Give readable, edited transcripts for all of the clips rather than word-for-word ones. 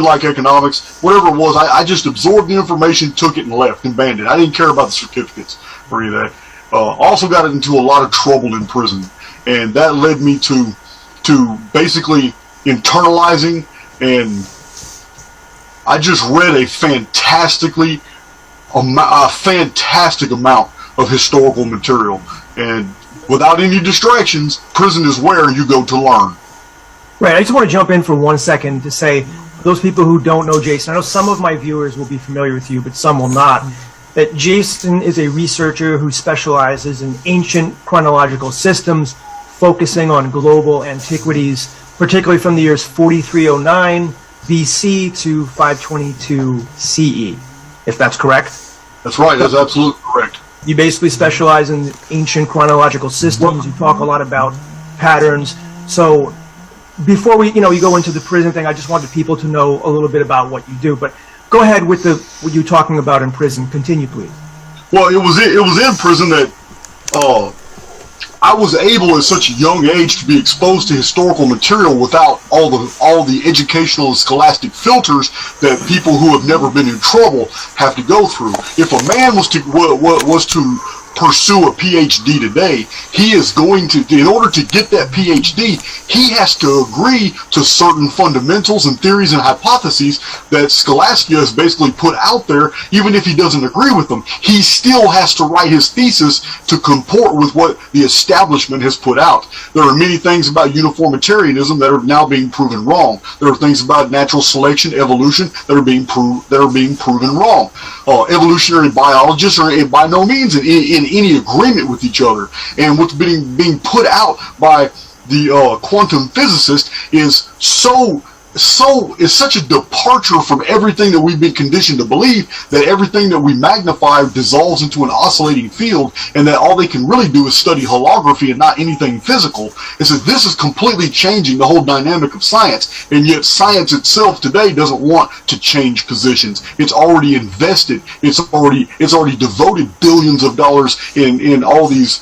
did like economics, whatever it was. I just absorbed the information, took it, and left and banned it. I didn't care about the certificates or any of that. Also got into a lot of trouble in prison, and that led me to basically internalizing, and I just read a fantastic amount of historical material, and without any distractions, prison is where you go to learn. Right, I just want to jump in for 1 second to say, those people who don't know Jason, I know some of my viewers will be familiar with you, but some will not, that Jason is a researcher who specializes in ancient chronological systems, focusing on global antiquities, particularly from the years 4309 BC to 522 CE, if that's correct? That's right, that's absolutely correct. You basically specialize in ancient chronological systems. You talk a lot about patterns. So before we, you go into the prison thing, I just wanted people to know a little bit about what you do. But go ahead with what you're talking about in prison. Continue, please. Well, it was in prison that I was able at such a young age to be exposed to historical material without all the educational and scholastic filters that people who have never been in trouble have to go through. If a man was to pursue a PhD today, he is going to, in order to get that PhD, he has to agree to certain fundamentals and theories and hypotheses that Scholastica has basically put out there. Even if he doesn't agree with them, he still has to write his thesis to comport with what the establishment has put out. There are many things about uniformitarianism that are now being proven wrong. There are things about natural selection, evolution, that are being proven wrong. Evolutionary biologists are by no means in any agreement with each other, and what's being put out by the quantum physicist is such a departure from everything that we've been conditioned to believe, that everything that we magnify dissolves into an oscillating field, and that all they can really do is study holography and not anything physical. It says this is completely changing the whole dynamic of science, and yet science itself today doesn't want to change positions. It's already invested. It's already devoted billions of dollars in all these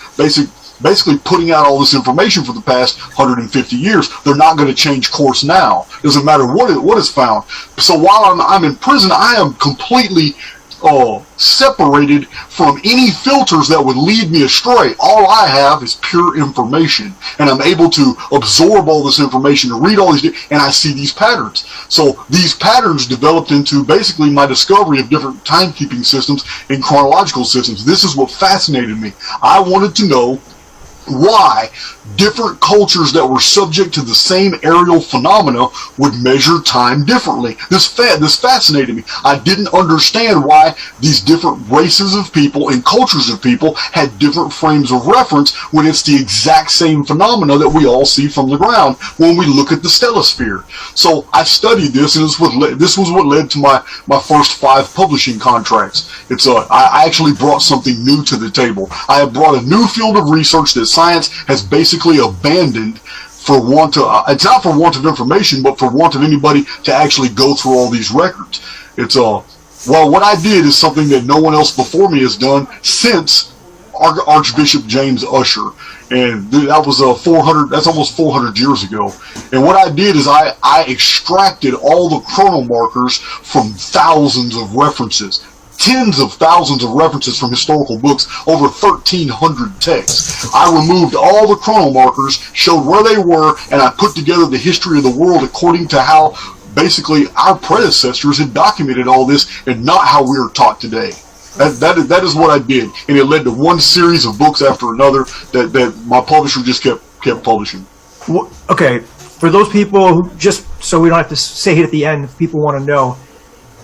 basically putting out all this information for the past 150 years. They're not going to change course now. It doesn't matter what is found. So while I'm in prison, I am completely separated from any filters that would lead me astray. All I have is pure information, and I'm able to absorb all this information and read all these, and I see these patterns. So these patterns developed into basically my discovery of different timekeeping systems and chronological systems. This is what fascinated me. I wanted to know why different cultures that were subject to the same aerial phenomena would measure time differently. This fascinated me. I didn't understand why these different races of people and cultures of people had different frames of reference when it's the exact same phenomena that we all see from the ground when we look at the stellosphere. So I studied this, and this was what led to my first 5 publishing contracts. I actually brought something new to the table. I have brought a new field of research that science has basically abandoned for want of, it's not for want of information, but for want of anybody to actually go through all these records. Well, what I did is something that no one else before me has done since Archbishop James Ussher, and that was that's almost 400 years ago. And what I did is I extracted all the chrono markers from thousands of references. Tens of thousands of references from historical books, over 1,300 texts. I removed all the chrono markers, showed where they were, and I put together the history of the world according to how basically our predecessors had documented all this, and not how we are taught today. That is what I did, and it led to one series of books after another that my publisher just kept publishing. Okay, for those people who, just so we don't have to say it at the end, if people want to know,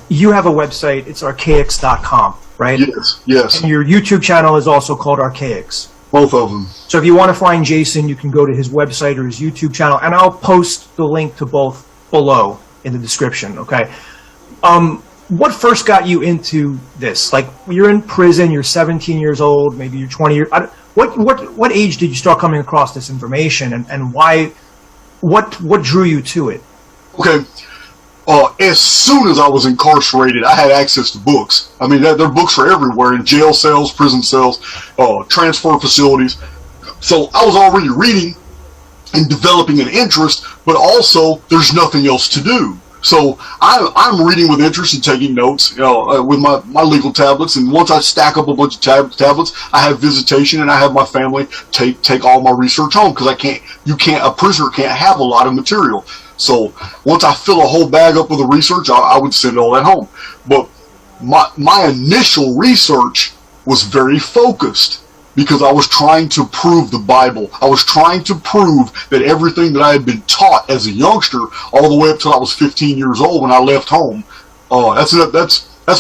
you have a website, it's Archaix.com, right? Yes. And your YouTube channel is also called Archaix. Both of them. So if you want to find Jason, you can go to his website or his YouTube channel, and I'll post the link to both below in the description, okay? What first got you into this? Like, you're in prison, you're 17 years old, maybe you're 20 years, what age did you start coming across this information, and why, what drew you to it? Okay. As soon as I was incarcerated, I had access to books. I mean, there are books for everywhere, in jail cells, prison cells, transfer facilities. So I was already reading and developing an interest, but also there's nothing else to do. So I'm reading with interest and taking notes, with my legal tablets. And once I stack up a bunch of tablets, I have visitation and I have my family take all my research home, because a prisoner can't have a lot of material. So once I fill a whole bag up with the research, I would send all that home. But my initial research was very focused, because I was trying to prove the Bible. I was trying to prove that everything that I had been taught as a youngster, all the way up till I was 15 years old when I left home, that's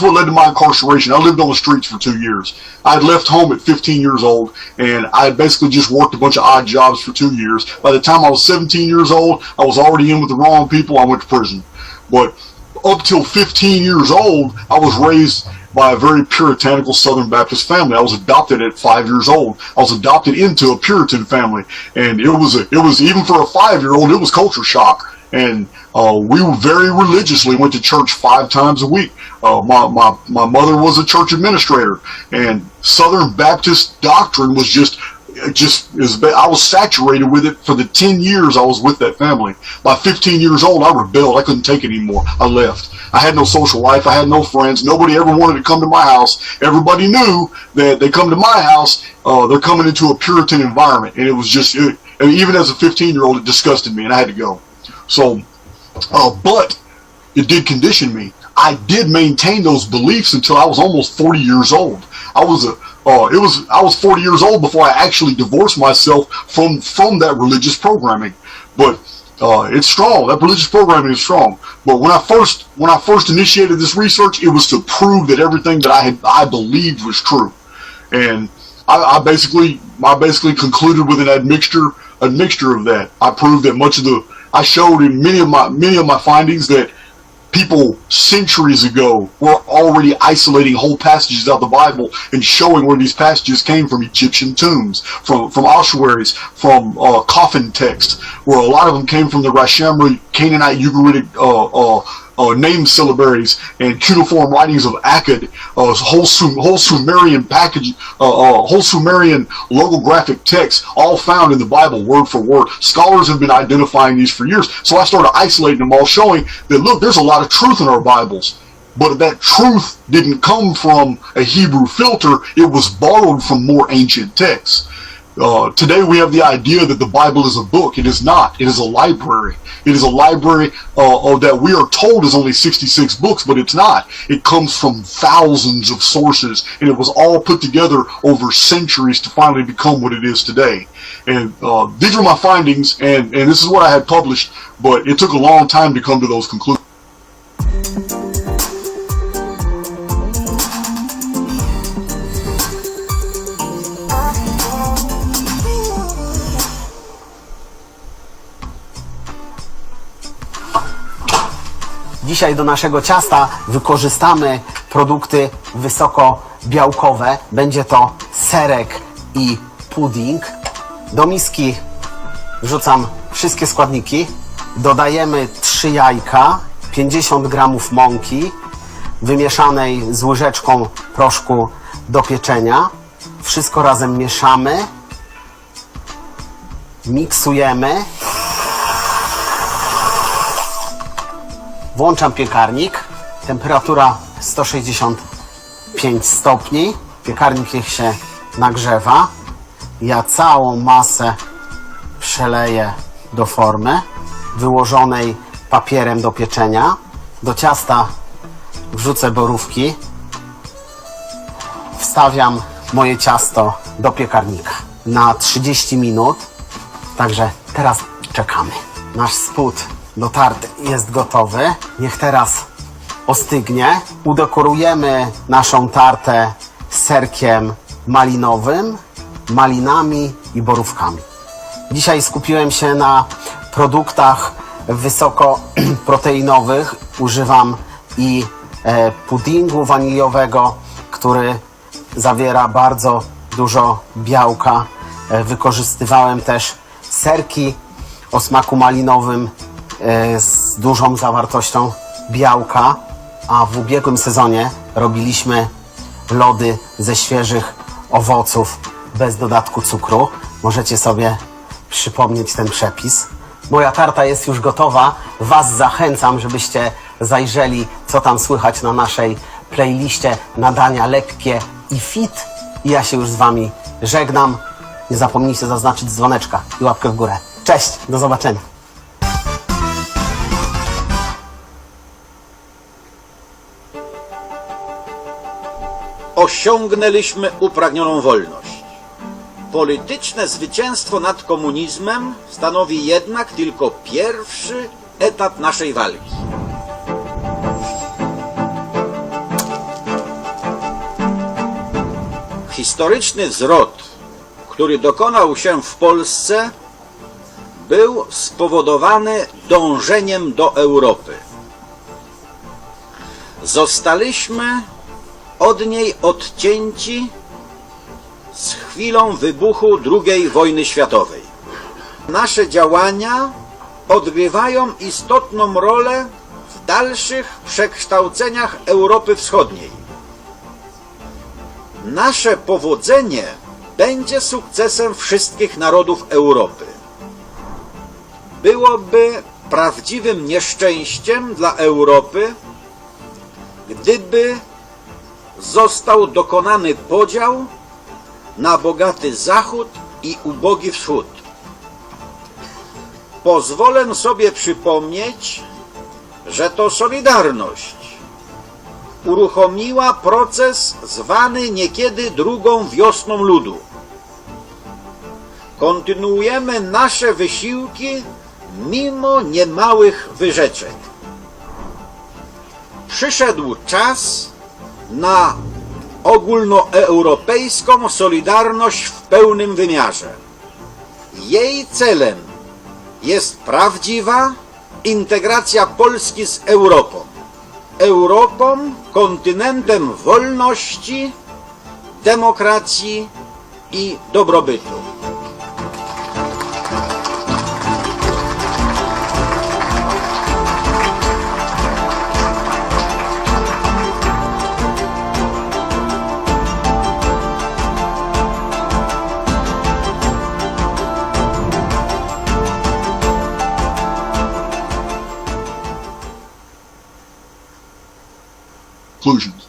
what led to my incarceration. I lived on the streets for 2 years. I had left home at 15 years old, and I had basically just worked a bunch of odd jobs for 2 years. By the time I was 17 years old, I was already in with the wrong people. I went to prison. But up till 15 years old, I was raised by a very puritanical Southern Baptist family. I was adopted at 5 years old. I was adopted into a Puritan family, and it was even for a 5-year-old, it was culture shock. And we very religiously went to church 5 times a week. My mother was a church administrator, and Southern Baptist doctrine was I was saturated with it for the 10 years I was with that family. By 15 years old, I rebelled. I couldn't take it anymore. I left. I had no social life. I had no friends. Nobody ever wanted to come to my house. Everybody knew that they come to my house, they're coming into a Puritan environment. And it was even as a 15-year-old, it disgusted me, and I had to go. So, but it did condition me. I did maintain those beliefs until I was almost 40 years old. I was 40 years old before I actually divorced myself from that religious programming. But it's strong. That religious programming is strong. But when I first initiated this research, it was to prove that everything that I believed was true. And I basically concluded with an admixture of that. I proved that I showed in many of my findings that people centuries ago were already isolating whole passages out of the Bible and showing where these passages came from: Egyptian tombs, from ossuaries, from coffin texts, where a lot of them came from the Rashamri Canaanite Ugaritic name syllabaries and cuneiform writings of Akkad, whole Sumerian whole Sumerian logographic texts, all found in the Bible word for word. Scholars have been identifying these for years, so I started isolating them all, showing that, look, there's a lot of truth in our Bibles, but that truth didn't come from a Hebrew filter. It was borrowed from more ancient texts. Today we have the idea that the Bible is a book. It is not. It is a library. It is a library that we are told is only 66 books, but it's not. It comes from thousands of sources, and it was all put together over centuries to finally become what it is today. And these were my findings, and this is what I had published, but it took a long time to come to those conclusions. Dzisiaj do naszego ciasta wykorzystamy produkty wysokobiałkowe. Będzie to serek i pudding. Do miski wrzucam wszystkie składniki. Dodajemy 3 jajka, 50 gramów mąki wymieszanej z łyżeczką proszku do pieczenia. Wszystko razem mieszamy. Miksujemy. Włączam piekarnik. Temperatura 165 stopni. Piekarnik niech się nagrzewa. Ja całą masę przeleję do formy wyłożonej papierem do pieczenia. Do ciasta wrzucę borówki. Wstawiam moje ciasto do piekarnika na 30 minut. Także teraz czekamy. Nasz spód do tarty jest gotowy. Niech teraz ostygnie. Udekorujemy naszą tartę serkiem malinowym, malinami i borówkami. Dzisiaj skupiłem się na produktach wysokoproteinowych. Używam i puddingu waniliowego, który zawiera bardzo dużo białka. Wykorzystywałem też serki o smaku malinowym z dużą zawartością białka, a w ubiegłym sezonie robiliśmy lody ze świeżych owoców bez dodatku cukru. Możecie sobie przypomnieć ten przepis. Moja tarta jest już gotowa. Was zachęcam, żebyście zajrzeli, co tam słychać na naszej playliście nadania lekkie i fit. I ja się już z wami żegnam. Nie zapomnijcie zaznaczyć dzwoneczka i łapkę w górę. Cześć, do zobaczenia. Osiągnęliśmy upragnioną wolność. Polityczne zwycięstwo nad komunizmem stanowi jednak tylko pierwszy etap naszej walki. Historyczny zwrot, który dokonał się w Polsce, był spowodowany dążeniem do Europy. Zostaliśmy od niej odcięci z chwilą wybuchu II wojny światowej. Nasze działania odgrywają istotną rolę w dalszych przekształceniach Europy Wschodniej. Nasze powodzenie będzie sukcesem wszystkich narodów Europy. Byłoby prawdziwym nieszczęściem dla Europy, gdyby został dokonany podział na bogaty Zachód i ubogi Wschód. Pozwolę sobie przypomnieć, że to Solidarność uruchomiła proces zwany niekiedy drugą wiosną ludu. Kontynuujemy nasze wysiłki mimo niemałych wyrzeczeń. Przyszedł czas na ogólnoeuropejską solidarność w pełnym wymiarze. Jej celem jest prawdziwa integracja Polski z Europą. Europą, kontynentem wolności, demokracji i dobrobytu. Conclusions.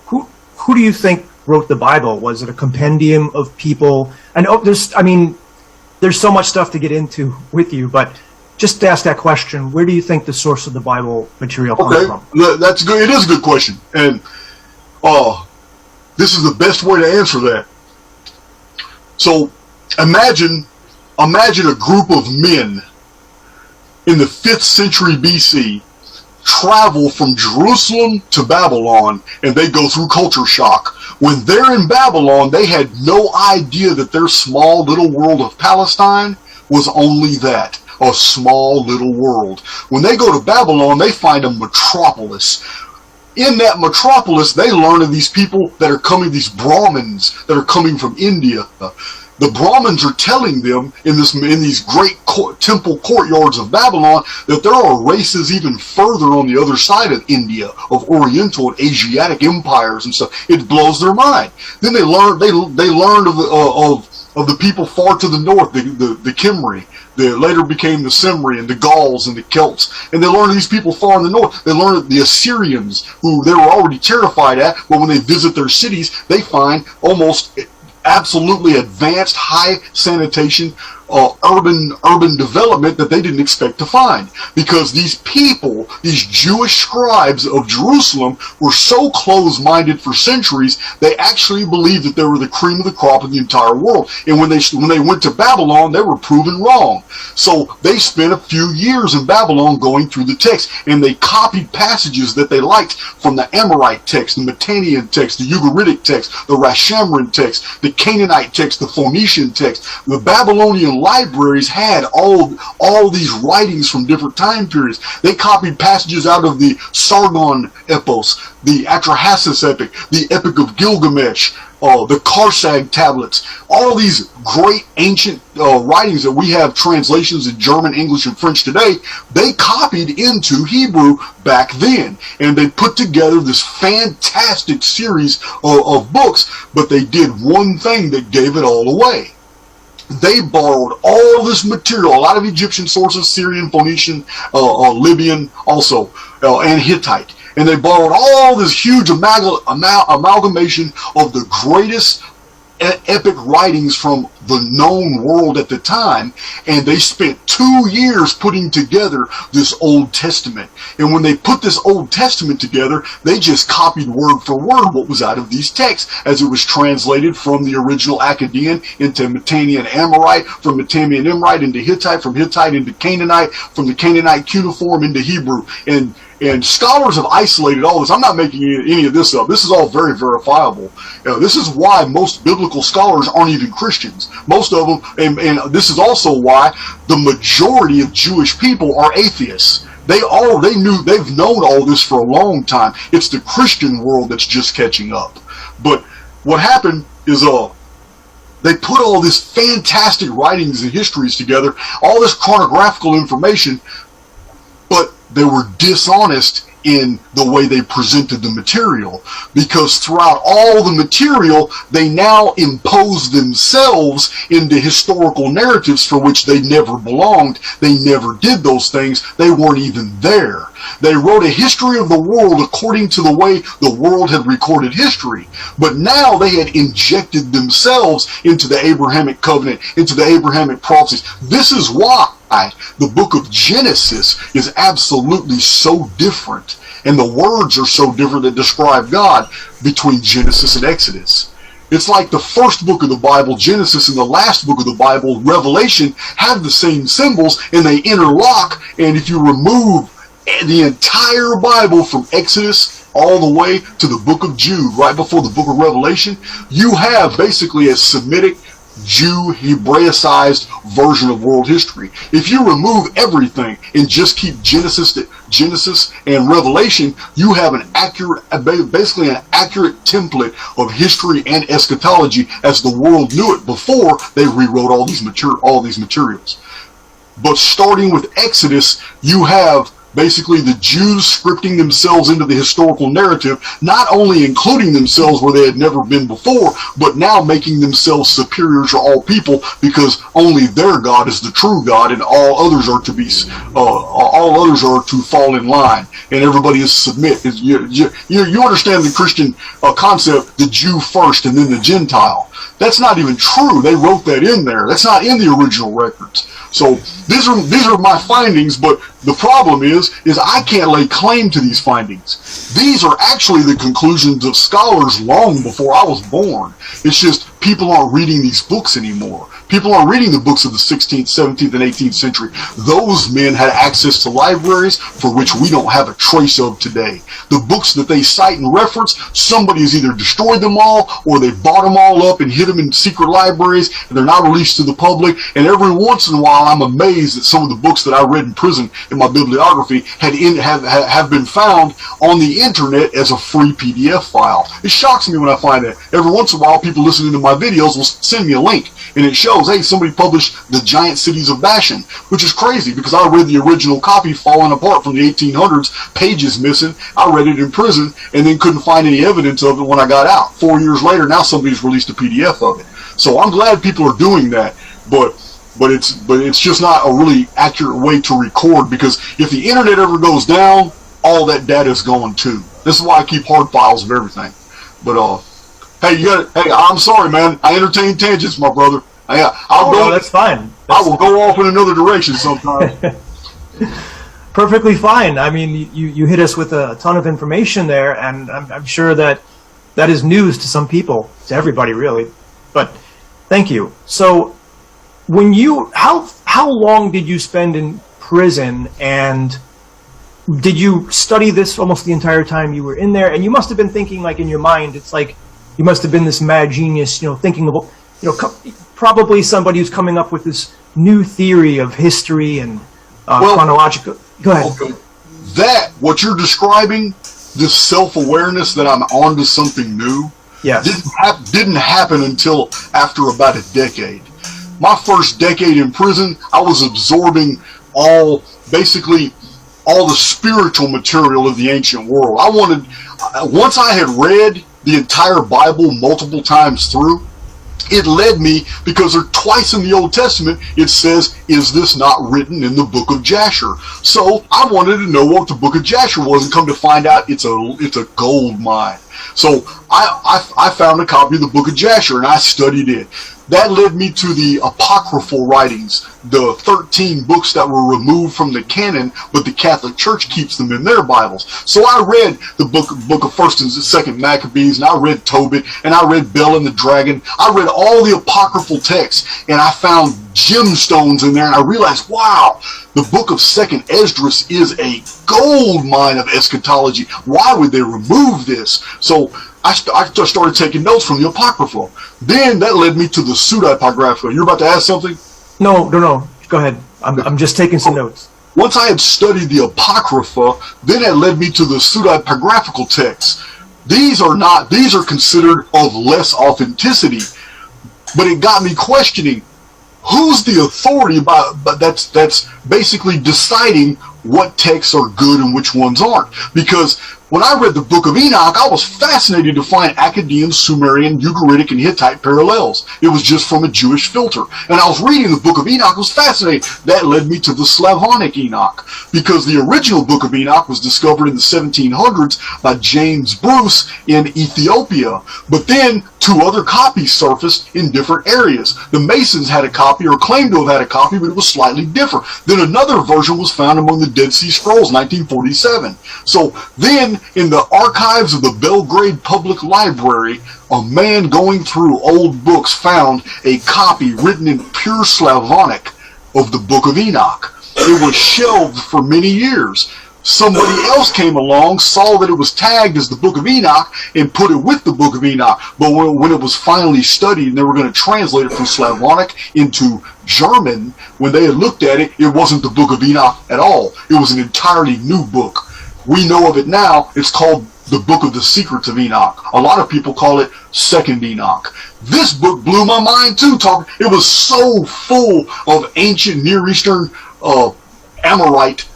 Who do you think wrote the Bible? Was it a compendium of people? I know there's so much stuff to get into with you, but just to ask that question, where do you think the source of the Bible material comes from? That's good. It is a good question, and this is the best way to answer that. So, imagine a group of men in the 5th century BC travel from Jerusalem to Babylon, and they go through culture shock. When they're in Babylon, they had no idea that their small little world of Palestine was only that, a small little world. When they go to Babylon, they find a metropolis. In that metropolis, they learn of these people that are coming, these Brahmins that are coming from India. The Brahmins are telling them in these great temple courtyards of Babylon that there are races even further on the other side of India, of Oriental and Asiatic empires and stuff. It blows their mind. Then they learn of the people far to the north, the Kimri. They later became the Cymri and the Gauls and the Celts. And they learn of these people far in the north. They learn of the Assyrians, who they were already terrified at, but when they visit their cities, they find almost absolutely advanced, high sanitation, urban development that they didn't expect to find. Because these people, these Jewish scribes of Jerusalem, were so close-minded for centuries, they actually believed that they were the cream of the crop of the entire world. And when they went to Babylon, they were proven wrong. So they spent a few years in Babylon going through the text, and they copied passages that they liked from the Amorite text, the Mitannian text, the Ugaritic text, the Rashamrin text, the Canaanite text, the Phoenician text. The Babylonian libraries had all these writings from different time periods. They copied passages out of the Sargon epos, the Atrahasis epic, the Epic of Gilgamesh, the Karsag tablets, all these great ancient writings that we have translations in German, English, and French today. They copied into Hebrew back then, and they put together this fantastic series of books, but they did one thing that gave it all away. they borrowed all this material, a lot of Egyptian sources, Syrian, Phoenician, Libyan also, and Hittite. And they borrowed all this huge amalgamation of the greatest epic writings from the known world at the time, and they spent 2 years putting together this Old Testament. And when they put this Old Testament together, they just copied word for word what was out of these texts as it was translated from the original Akkadian into Mitannian Amorite, from Mitannian Amorite into Hittite, from Hittite into Canaanite, from the Canaanite cuneiform into Hebrew. And scholars have isolated all this. I'm not making any of this up. This is all very verifiable. This is why most biblical scholars aren't even Christians. Most of them, and this is also why the majority of Jewish people are atheists. They've known all this for a long time. It's the Christian world that's just catching up. But what happened is they put all this fantastic writings and histories together, all this chronographical information, but they were dishonest in the way they presented the material, because throughout all the material they now impose themselves into historical narratives for which they never belonged. They never did those things. They weren't even there. They wrote a history of the world according to the way the world had recorded history, but now they had injected themselves into the Abrahamic covenant, into the Abrahamic prophecies. This is why the book of Genesis is absolutely so different, and the words are so different that describe God between Genesis and Exodus. It's like the first book of the Bible, Genesis, and the last book of the Bible, Revelation, have the same symbols, and they interlock, and if you remove the entire Bible from Exodus all the way to the book of Jude, right before the book of Revelation, you have basically a Semitic, Jew, Hebraicized version of world history. If you remove everything and just keep Genesis and Revelation, you have basically an accurate template of history and eschatology as the world knew it before they rewrote all these materials. But starting with Exodus, you have basically the Jews scripting themselves into the historical narrative, not only including themselves where they had never been before, but now making themselves superior to all people, because only their God is the true God, and all others are to fall in line, and everybody is submit. You understand the Christian concept, the Jew first and then the Gentile. That's not even true. They wrote that in there. That's not in the original records. So these are my findings, but the problem is I can't lay claim to these findings. These are actually the conclusions of scholars long before I was born. It's just people aren't reading these books anymore. People aren't reading the books of the 16th, 17th, and 18th century. Those men had access to libraries for which we don't have a trace of today. The books that they cite and reference, somebody has either destroyed them all or they bought them all up and hid them in secret libraries, and they're not released to the public. And every once in a while I'm amazed that some of the books that I read in prison in my bibliography have been found on the internet as a free PDF file. It shocks me when I find that. Every once in a while people listening to my videos will send me a link, and it shows, hey, somebody published The Giant Cities of Bashan, which is crazy because I read the original copy falling apart from the 1800s, pages missing. I read it in prison and then couldn't find any evidence of it when I got out. 4 years later, now somebody's released a PDF of it. So I'm glad people are doing that, but it's just not a really accurate way to record, because if the internet ever goes down, all that data is gone too. This is why I keep hard files of everything. But hey, I'm sorry, man. I entertain tangents, my brother. That's fine. I will go off in another direction sometime. Perfectly fine. I mean, you hit us with a ton of information there, and I'm sure that is news to some people, to everybody really. But thank you. So, how long did you spend in prison, and did you study this almost the entire time you were in there? And you must have been thinking, like, in your mind, it's like you must have been this mad genius, thinking about, probably somebody who's coming up with this new theory of history and chronological. Go ahead. Okay. What you're describing, this self-awareness that I'm onto something new, yes, didn't happen until after about a decade. My first decade in prison, I was absorbing all the spiritual material of the ancient world. Once I had read the entire Bible multiple times through, it led me, because there twice in the Old Testament it says, is this not written in the book of Jasher? So I wanted to know what the book of Jasher was, and come to find out it's a gold mine. So I found a copy of the book of Jasher and I studied it. That led me to the apocryphal writings, the 13 books that were removed from the canon, but the Catholic Church keeps them in their Bibles. So I read the book of 1st and 2nd Maccabees, and I read Tobit, and I read Bel and the Dragon. I read all the apocryphal texts, and I found gemstones in there, and I realized, wow, the book of 2nd Esdras is a gold mine of eschatology. Why would they remove this? So I started taking notes from the Apocrypha. Then that led me to the pseudepigraphica. You're about to ask something? No. Go ahead. I'm just taking some notes. Once I had studied the Apocrypha, then it led me to the pseudepigraphical texts. These are considered of less authenticity, but it got me questioning, who's the authority that's basically deciding what texts are good and which ones aren't? Because when I read the Book of Enoch, I was fascinated to find Akkadian, Sumerian, Ugaritic, and Hittite parallels. It was just from a Jewish filter. And I was reading the Book of Enoch, I was fascinated. That led me to the Slavonic Enoch, because the original Book of Enoch was discovered in the 1700s by James Bruce in Ethiopia. But then 2 other copies surfaced in different areas. The Masons had a copy, or claimed to have had a copy, but it was slightly different. Then another version was found among the Dead Sea Scrolls, 1947. So then, in the archives of the Belgrade Public Library, a man going through old books found a copy written in pure Slavonic of the Book of Enoch. It was shelved for many years. Somebody else came along, saw that it was tagged as the Book of Enoch, and put it with the Book of Enoch. But when it was finally studied and they were going to translate it from Slavonic into German, when they had looked at it, it wasn't the Book of Enoch at all. It was an entirely new book. We know of it now. It's called the Book of the Secrets of Enoch. A lot of people call it 2nd Enoch. This book blew my mind too. It was so full of ancient Near Eastern Amorite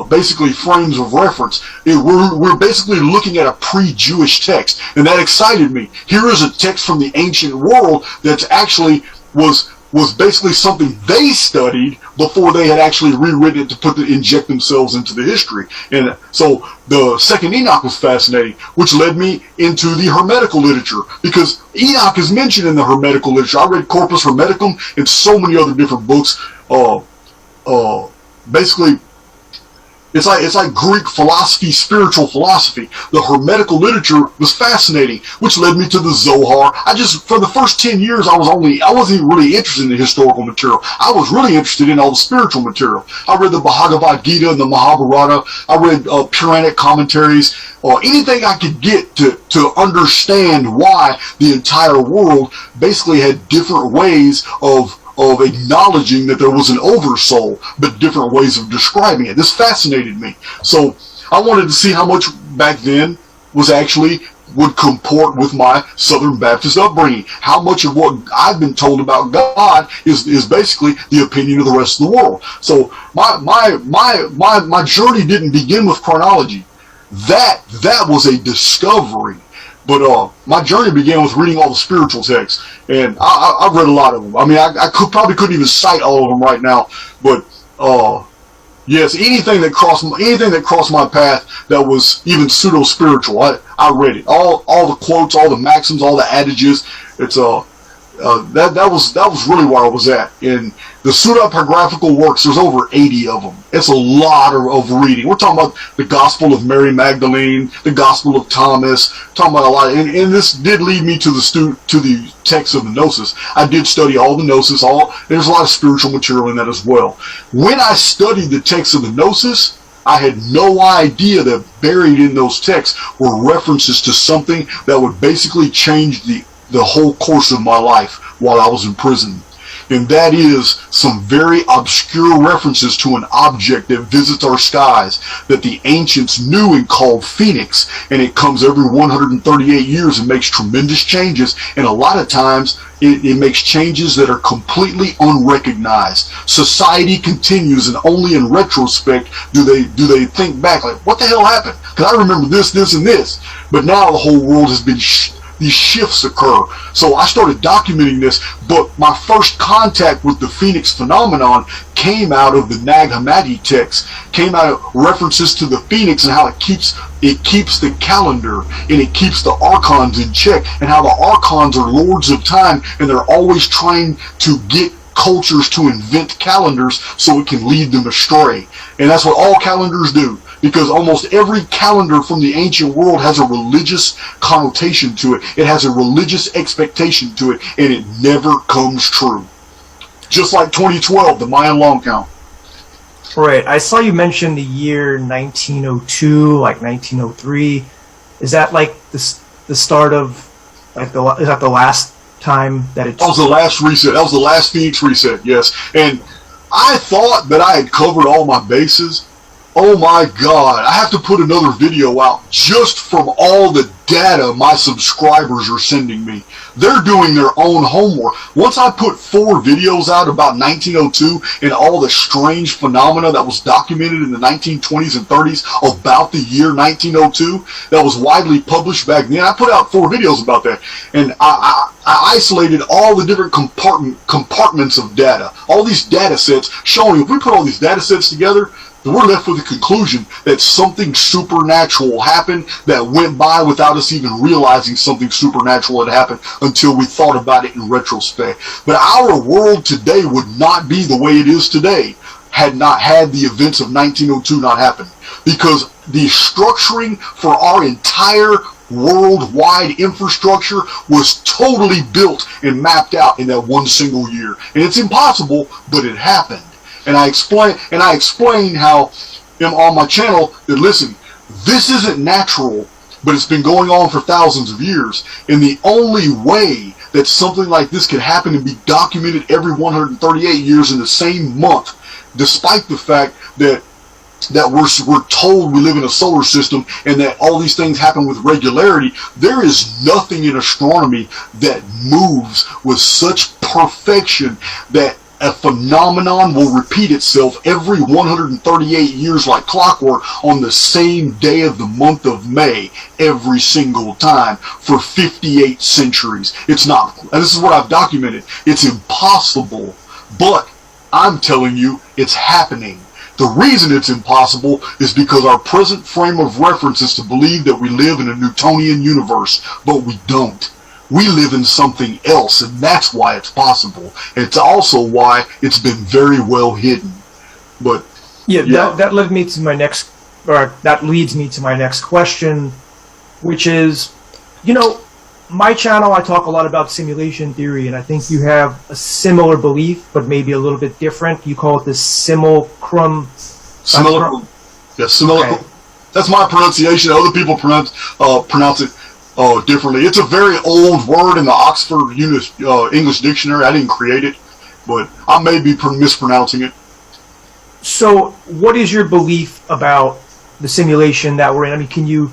basically frames of reference. We're basically looking at a pre-Jewish text, and that excited me. Here is a text from the ancient world that's actually was basically something they studied before they had actually rewritten it to inject themselves into the history. And so the 2nd Enoch was fascinating, which led me into the Hermetical literature, because Enoch is mentioned in the Hermetical literature. I read Corpus Hermeticum and so many other different books. Basically, it's like Greek philosophy, spiritual philosophy. The Hermetical literature was fascinating, which led me to the Zohar. For the first 10 years, I wasn't even really interested in the historical material. I was really interested in all the spiritual material. I read the Bhagavad Gita and the Mahabharata. I read Puranic commentaries, or anything I could get to understand why the entire world basically had different ways of acknowledging that there was an oversoul, but different ways of describing it. This fascinated me. So I wanted to see how much back then would comport with my Southern Baptist upbringing. How much of what I've been told about God is basically the opinion of the rest of the world. So my journey didn't begin with chronology. That was a discovery. But my journey began with reading all the spiritual texts, and I've read a lot of them. I mean, I probably couldn't even cite all of them right now, but yes, anything that crossed my path that was even pseudo spiritual, I read it. All the quotes, all the maxims, all the adages. It's that was really where I was at. In the pseudepigraphical works, there's over 80 of them. It's a lot of reading. We're talking about the Gospel of Mary Magdalene, the Gospel of Thomas, talking about a lot. And this did lead me to the text of the Gnosis. I did study all the Gnosis. There's a lot of spiritual material in that as well. When I studied the text of the Gnosis, I had no idea that buried in those texts were references to something that would basically change the whole course of my life while I was in prison. And that is some very obscure references to an object that visits our skies that the ancients knew and called Phoenix, and it comes every 138 years and makes tremendous changes, and a lot of times it makes changes that are completely unrecognized. Society continues, and only in retrospect do they think back, like, what the hell happened? Because I remember this, and this. But now the whole world has been these shifts occur. So I started documenting this, but my first contact with the Phoenix phenomenon came out of the Nag Hammadi text, came out of references to the Phoenix and how it keeps the calendar and it keeps the Archons in check, and how the Archons are lords of time and they're always trying to get cultures to invent calendars so it can lead them astray. And that's what all calendars do, because almost every calendar from the ancient world has a religious connotation to it. It has a religious expectation to it, and it never comes true. Just like 2012, the Mayan long count. Right. I saw you mention the year 1902, like 1903. Is that like the start of, like, is that the last time that it... That was the last reset. That was the last Phoenix reset, yes. And I thought that I had covered all my bases. Oh my God, I have to put another video out just from all the data my subscribers are sending me. They're doing their own homework. Once I put 4 videos out about 1902 and all the strange phenomena that was documented in the 1920s and 30s about the year 1902 that was widely published back then, I put out 4 videos about that. And I isolated all the different compartments of data, all these data sets, showing if we put all these data sets together, we're left with the conclusion that something supernatural happened that went by without us even realizing something supernatural had happened until we thought about it in retrospect. But our world today would not be the way it is today had not had the events of 1902 not happened, because the structuring for our entire worldwide infrastructure was totally built and mapped out in that one single year. And it's impossible, but it happened. And I explain how on my channel that, listen, this isn't natural, but it's been going on for thousands of years. And the only way that something like this can happen and be documented every 138 years in the same month, despite the fact that we're told we live in a solar system and that all these things happen with regularity, there is nothing in astronomy that moves with such perfection that a phenomenon will repeat itself every 138 years like clockwork on the same day of the month of May every single time for 58 centuries. It's not, and this is what I've documented, it's impossible, but I'm telling you it's happening. The reason it's impossible is because our present frame of reference is to believe that we live in a Newtonian universe, but we don't. We live in something else, and that's why it's possible. It's also why it's been very well hidden. But yeah. That led me to my next, or that leads me to my next question, which is, my channel, I talk a lot about simulation theory, and I think you have a similar belief, but maybe a little bit different. You call it the simulacrum. Simulacrum. Yeah, simulacrum. Okay. That's my pronunciation. Other people pronounce it differently. It's a very old word in the Oxford English Dictionary. I didn't create it, but I may be mispronouncing it. So, what is your belief about the simulation that we're in? I mean, can you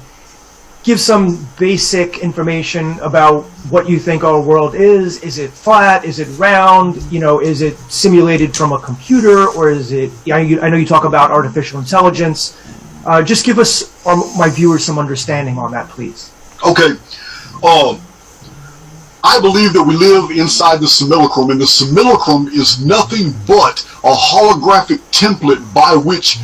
give some basic information about what you think our world is? Is it flat? Is it round? Is it simulated from a computer, or is it? I know you talk about artificial intelligence. Just give us, or my viewers, some understanding on that, please. Okay, I believe that we live inside the simulacrum, and the simulacrum is nothing but a holographic template by which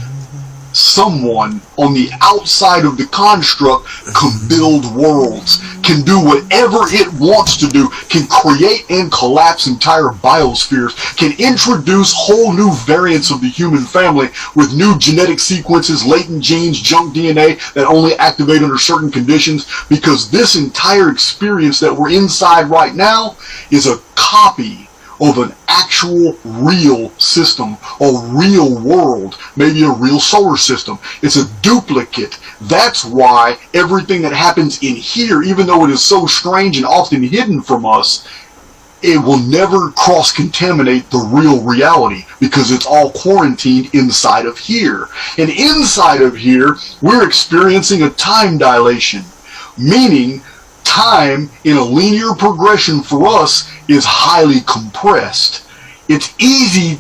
someone on the outside of the construct can build worlds, can do whatever it wants to do, can create and collapse entire biospheres, can introduce whole new variants of the human family with new genetic sequences, latent genes, junk DNA that only activate under certain conditions, because this entire experience that we're inside right now is a copy of an actual real system, a real world, maybe a real solar system. It's a duplicate. That's why everything that happens in here, even though it is so strange and often hidden from us, it will never cross-contaminate the real reality, because it's all quarantined inside of here. And inside of here, we're experiencing a time dilation, meaning time in a linear progression for us is highly compressed. it's easy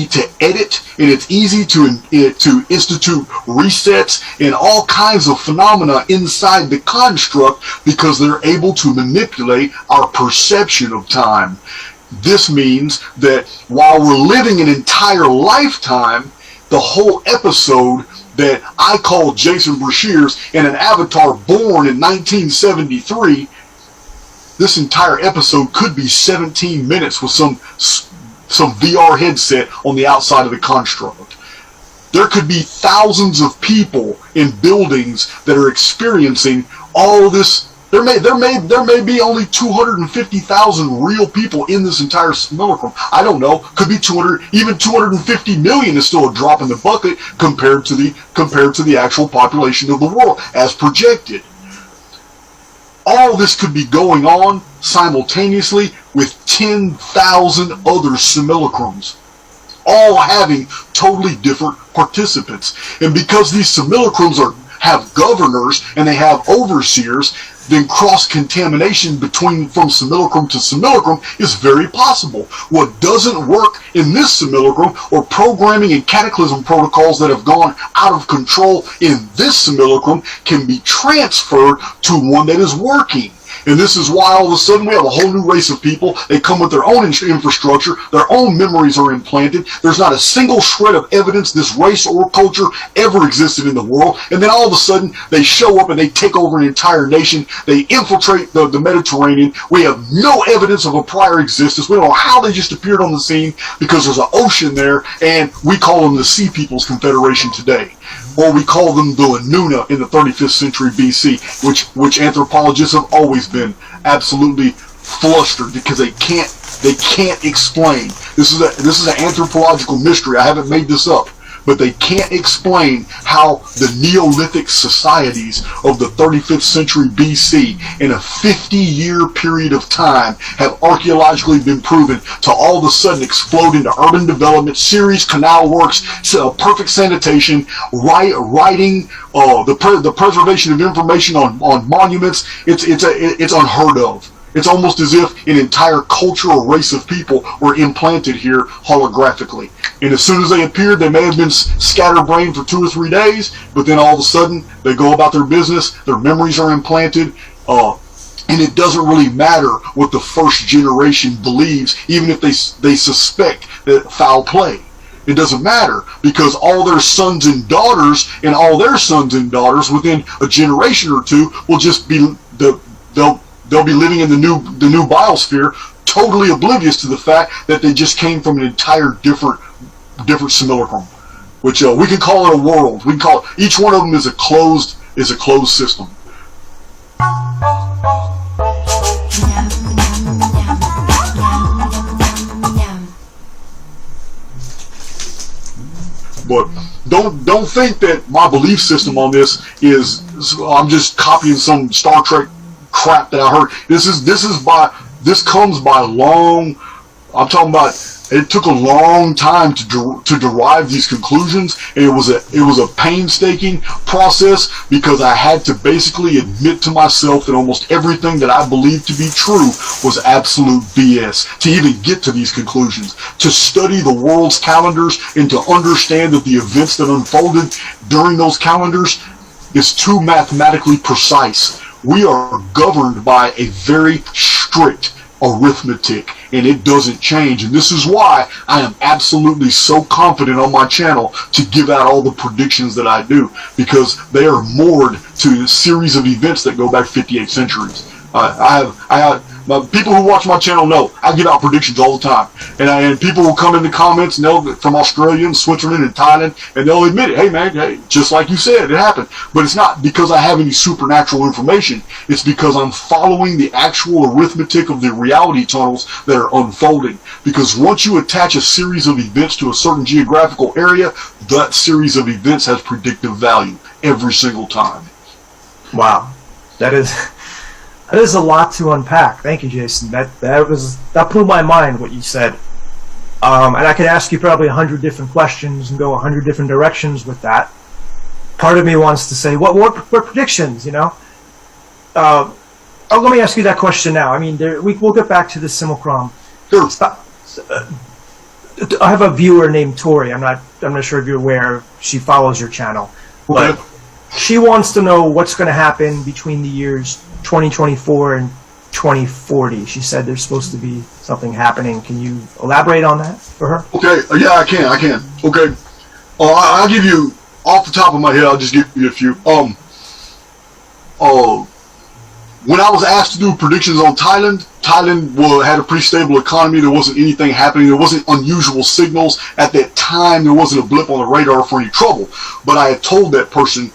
to edit, and it's easy to institute resets and all kinds of phenomena inside the construct because they're able to manipulate our perception of time. This means that while we're living an entire lifetime, the whole episode that I call Jason Brashears and an avatar born in 1973, this entire episode could be 17 minutes with some VR headset on the outside of the construct. There could be thousands of people in buildings that are experiencing all this. There may be only 250,000 real people in this entire simulacrum. I don't know. Could be 250 million is still a drop in the bucket compared to the actual population of the world as projected. All this could be going on simultaneously with 10,000 other simulacrums, all having totally different participants. And because these simulacrums have governors and they have overseers, then cross-contamination from simulacrum to simulacrum is very possible. What doesn't work in this simulacrum, or programming and cataclysm protocols that have gone out of control in this simulacrum, can be transferred to one that is working. And this is why all of a sudden we have a whole new race of people. They come with their own infrastructure. Their own memories are implanted. There's not a single shred of evidence this race or culture ever existed in the world. And then all of a sudden they show up and they take over an entire nation. They infiltrate the Mediterranean. We have no evidence of a prior existence. We don't know how they just appeared on the scene because there's an ocean there, and we call them the Sea Peoples Confederation today. Or we call them the Lanuna in the 35th century BC, which anthropologists have always been absolutely flustered because they can't explain. This is an anthropological mystery. I haven't made this up, but they can't explain how the Neolithic societies of the 35th century BC in a 50-year period of time have archaeologically been proven to all of a sudden explode into urban development, series, canal works, perfect sanitation, writing, the preservation of information on monuments. It's unheard of. It's almost as if an entire culture or race of people were implanted here holographically. And as soon as they appeared, they may have been scatterbrained for 2 or 3 days, but then all of a sudden, they go about their business, their memories are implanted, and it doesn't really matter what the first generation believes, even if they suspect that foul play. It doesn't matter, because all their sons and daughters and all their sons and daughters within a generation or two will just be they'll be living in the new biosphere, totally oblivious to the fact that they just came from an entire different simulacrum, which we can call it a world. We can call it, each one of them is a closed system. But don't think that my belief system on this is I'm just copying some Star Trek crap that I heard. This comes by long. I'm talking about. It took a long time to derive these conclusions, and it was a painstaking process because I had to basically admit to myself that almost everything that I believed to be true was absolute BS to even get to these conclusions. To study the world's calendars and to understand that the events that unfolded during those calendars is too mathematically precise. We are governed by a very strict arithmetic, and it doesn't change. And this is why I am absolutely so confident on my channel to give out all the predictions that I do, because they are moored to a series of events that go back 58 centuries. People who watch my channel know I give out predictions all the time, and people will come in the comments, and they'll from Australia and Switzerland and Thailand, and they'll admit it. Hey man, hey, just like you said, it happened. But it's not because I have any supernatural information. It's because I'm following the actual arithmetic of the reality tunnels that are unfolding. Because once you attach a series of events to a certain geographical area, that series of events has predictive value every single time. Wow, that is a lot to unpack. Thank you, Jason. That blew my mind, what you said. And I could ask you probably 100 different questions and go 100 different directions with that. Part of me wants to say, what predictions, you know? Let me ask you that question now. I mean, we'll get back to the simulacrum. Sure. I have a viewer named Tori. I'm not sure if you're aware. She follows your channel, but she wants to know what's going to happen between the years 2024 and 2040. She said there's supposed to be something happening. Can you elaborate on that for her? Okay, yeah, I can. Okay, I'll give you off the top of my head. I'll just give you a few. When I was asked to do predictions on Thailand had a pretty stable economy. There wasn't anything happening. There wasn't unusual signals at that time. There wasn't a blip on the radar for any trouble. But I had told that person,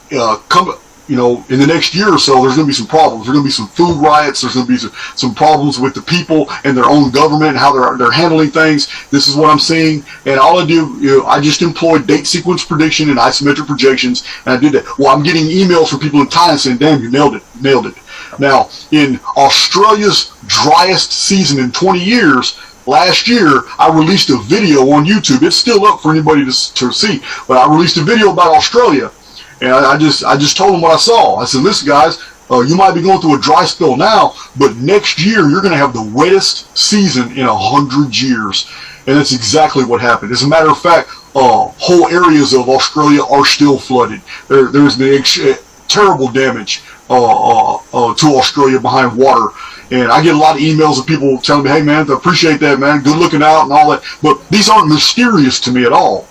in the next year or so, there's going to be some problems. There's going to be some food riots. There's going to be some problems with the people and their own government and how they're handling things. This is what I'm seeing. And all I do, I just employed date sequence prediction and isometric projections, and I did that. Well, I'm getting emails from people in Thailand saying, "Damn, you nailed it." Now, in Australia's driest season in 20 years, last year, I released a video on YouTube. It's still up for anybody to see, but I released a video about Australia. And I just told them what I saw. I said, "Listen, guys, you might be going through a dry spell now, but next year you're going to have the wettest season in 100 years." And that's exactly what happened. As a matter of fact, whole areas of Australia are still flooded. There's been terrible damage to Australia behind water. And I get a lot of emails of people telling me, "Hey, man, I appreciate that, man. Good looking out," and all that. But these aren't mysterious to me at all.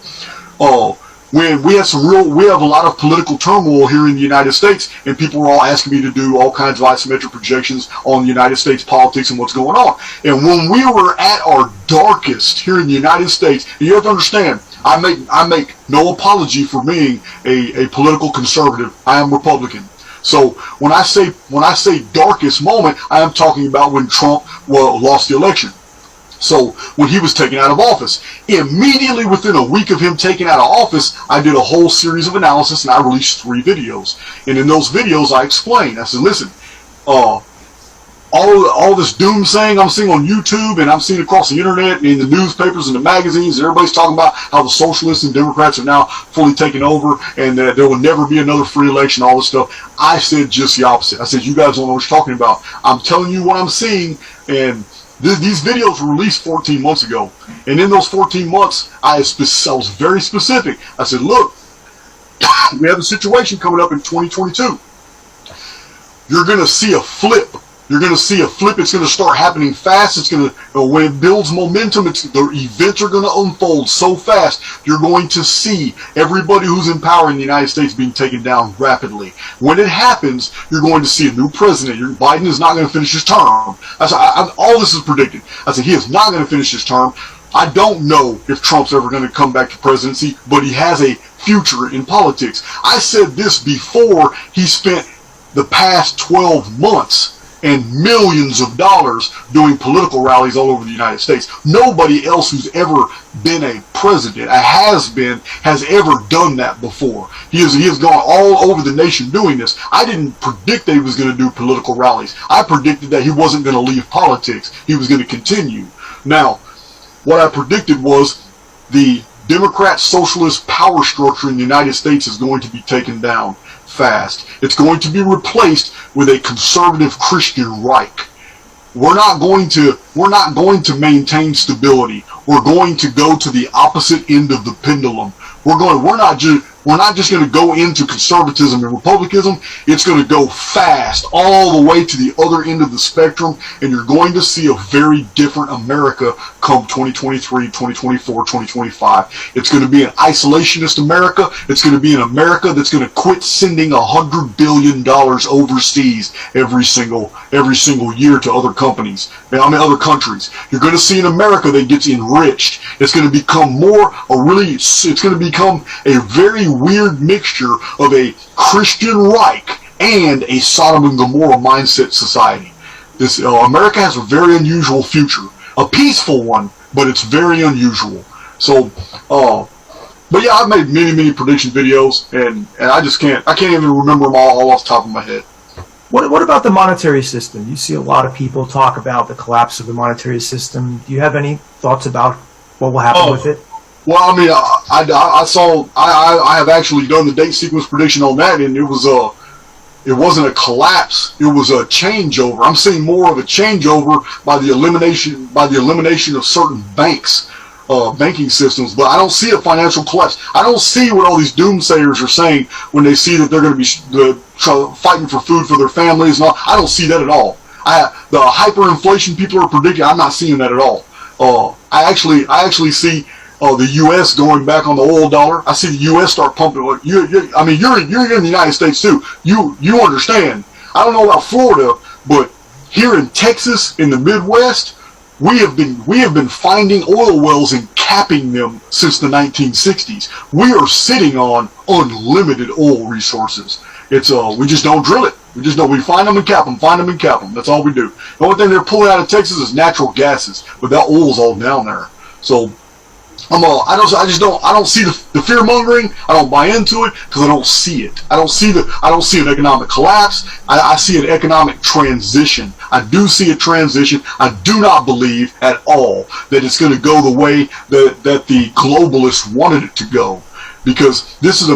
When we have a lot of political turmoil here in the United States, and people are all asking me to do all kinds of isometric projections on the United States politics and what's going on. And when we were at our darkest here in the United States, and you have to understand, I make no apology for being a political conservative. I am Republican. So when I say darkest moment, I am talking about when Trump lost the election. So when he was taken out of office, immediately within a week of him taken out of office, I did a whole series of analysis and I released 3 videos. And in those videos, I explained. I said, "Listen, all this doomsaying I'm seeing on YouTube and I'm seeing across the internet and in the newspapers and the magazines, and everybody's talking about how the socialists and Democrats are now fully taken over and that there will never be another free election, all this stuff." I said just the opposite. I said, "You guys don't know what you're talking about. I'm telling you what I'm seeing." And these videos were released 14 months ago. And in those 14 months, I was very specific. I said, "Look, we have a situation coming up in 2022. You're going to see a flip. You're going to see a flip. It's going to start happening fast. It's going to, when it builds momentum, the events are going to unfold so fast. You're going to see everybody who's in power in the United States being taken down rapidly. When it happens, you're going to see a new president. Biden is not going to finish his term." I said, all this is predicted. I said, he is not going to finish his term. I don't know if Trump's ever going to come back to presidency, but he has a future in politics. I said this before he spent the past 12 months and millions of dollars doing political rallies all over the United States. Nobody else who's ever been a president, has ever done that before. He has gone all over the nation doing this. I didn't predict that he was going to do political rallies. I predicted that he wasn't going to leave politics. He was going to continue. Now, what I predicted was the Democrat socialist power structure in the United States is going to be taken down fast. It's going to be replaced with a conservative Christian Reich. We're not going to maintain stability. We're going to go to the opposite end of the pendulum. We're not just going to go into conservatism and republicanism. It's going to go fast all the way to the other end of the spectrum, and you're going to see a very different America come 2023, 2024, 2025. It's going to be an isolationist America. It's going to be an America that's going to quit sending $100 billion overseas every single year to other companies. Other countries. You're going to see an America that gets enriched. It's going to become it's going to become a very weird mixture of a Christian Reich and a Sodom and Gomorrah mindset society. America has a very unusual future, a peaceful one, but it's very unusual. So, but yeah, I've made many prediction videos, and I can't even remember them all off the top of my head. What about the monetary system? You see a lot of people talk about the collapse of the monetary system. Do you have any thoughts about what will happen with it? Well, I mean, I have actually done the date sequence prediction on that, and it wasn't a collapse. It was a changeover. I'm seeing more of a changeover by the elimination of certain banks. banking systems, but I don't see a financial collapse. I don't see what all these doomsayers are saying when they see that they're going to be fighting for food for their families and all. I don't see that at all. The hyperinflation people are predicting, I'm not seeing that at all. I actually see the U.S. going back on the oil dollar. I see the U.S. start pumping. You're in the United States too. You understand. I don't know about Florida, but here in Texas, in the Midwest, we have been finding oil wells and capping them since the 1960s. We are sitting on unlimited oil resources. We just don't drill it. We find them and cap them, find them and cap them. That's all we do. The only thing they're pulling out of Texas is natural gases, but that oil's all down there. So I don't see the fear mongering. I don't buy into it because I don't see it. I don't see an economic collapse. I see an economic transition. I do see a transition. I do not believe at all that it's going to go the way that the globalists wanted it to go. Because this is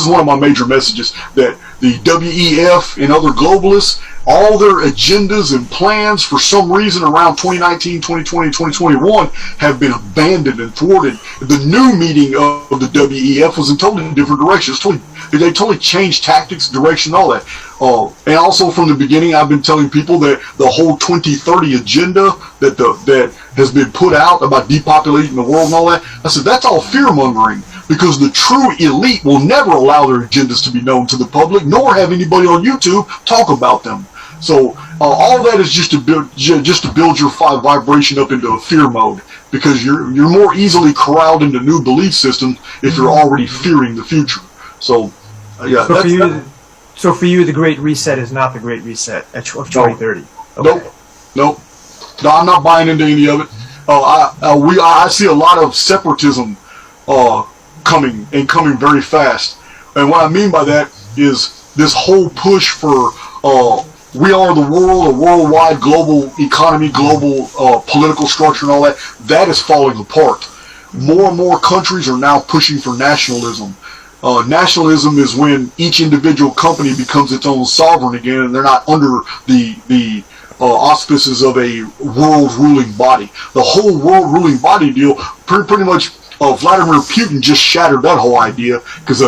one of my major messages, that the WEF and other globalists, all their agendas and plans for some reason around 2019, 2020, 2021 have been abandoned and thwarted. The new meeting of the WEF was in totally different directions. They totally changed tactics, direction, all that. And also from the beginning, I've been telling people that the whole 2030 agenda that has been put out about depopulating the world and all that, I said that's all fear mongering. Because the true elite will never allow their agendas to be known to the public, nor have anybody on YouTube talk about them. So all that is just to build your vibration up into a fear mode, because you're more easily corralled into new belief systems if you're already fearing the future. So yeah. So for you, the Great Reset is not the Great Reset of 2030. Okay. Nope. No, I'm not buying into any of it. I see a lot of separatism coming very fast, and what I mean by that is this whole push for we are the world, a worldwide global economy, global political structure and all that. That is falling apart. More and more countries are now pushing for nationalism. Nationalism is when each individual company becomes its own sovereign again, and they're not under the auspices of a world ruling body. The whole world ruling body deal pretty much. Vladimir Putin just shattered that whole idea, because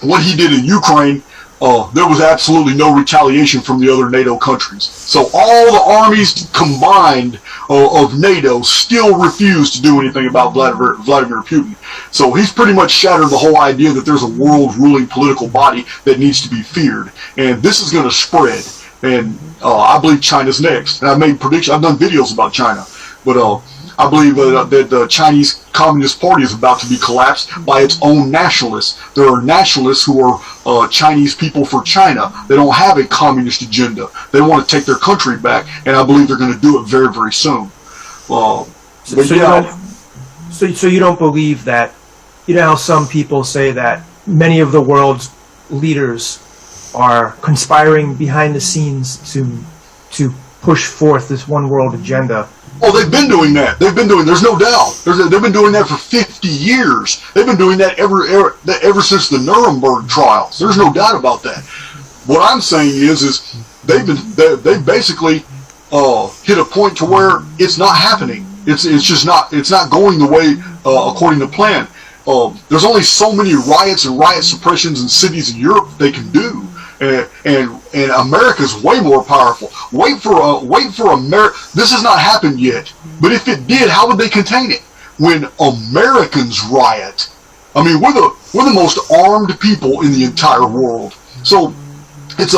what he did in Ukraine, there was absolutely no retaliation from the other NATO countries. So all the armies combined of NATO still refused to do anything about Vladimir Putin. So he's pretty much shattered the whole idea that there's a world ruling political body that needs to be feared. And this is going to spread. And I believe China's next. And I've made predictions. I've done videos about China. But I believe that the Chinese Communist Party is about to be collapsed by its own nationalists. There are nationalists who are Chinese people for China. They don't have a communist agenda. They want to take their country back, and I believe they're going to do it very, very soon. So you don't believe that? You know how some people say that many of the world's leaders are conspiring behind the scenes to push forth this one world agenda. Oh, they've been doing that. There's no doubt. They've been doing that for 50 years. They've been doing that ever since the Nuremberg trials. There's no doubt about that. What I'm saying is they basically hit a point to where it's not happening. It's not going the way according to plan. There's only so many riots and riot suppressions in cities in Europe they can do. And America's way more powerful. Wait for America. This has not happened yet. But if it did, how would they contain it? When Americans riot, I mean, we're the most armed people in the entire world. So it's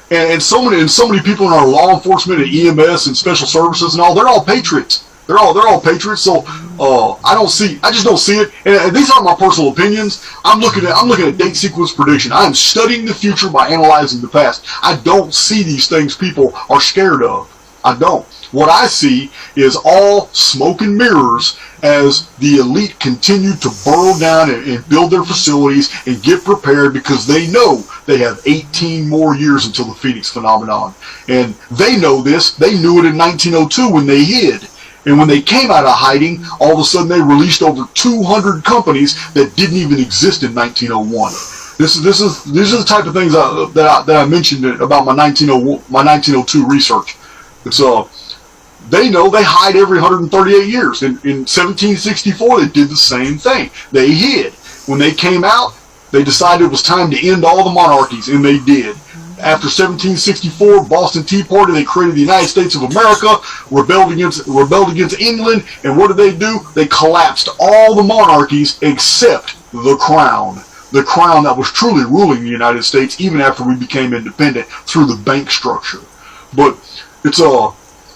and so many people in our law enforcement and EMS and special services and all, they're all patriots. They're all patriots. So I just don't see it. And these aren't my personal opinions. I'm looking at date sequence prediction. I am studying the future by analyzing the past. I don't see these things people are scared of. I don't. What I see is all smoke and mirrors as the elite continue to burrow down and build their facilities and get prepared, because they know they have 18 more years until the Phoenix phenomenon. And they know this. They knew it in 1902 when they hid. And when they came out of hiding, all of a sudden they released over 200 companies that didn't even exist in 1901. These are the type of things that I mentioned about my 1902 research. It's they know they hide every 138 years. In 1764, they did the same thing. They hid. When they came out, they decided it was time to end all the monarchies, and they did. After 1764, Boston Tea Party, they created the United States of America, rebelled against England, and what did they do? They collapsed all the monarchies except the crown. The crown that was truly ruling the United States even after we became independent through the bank structure. But it's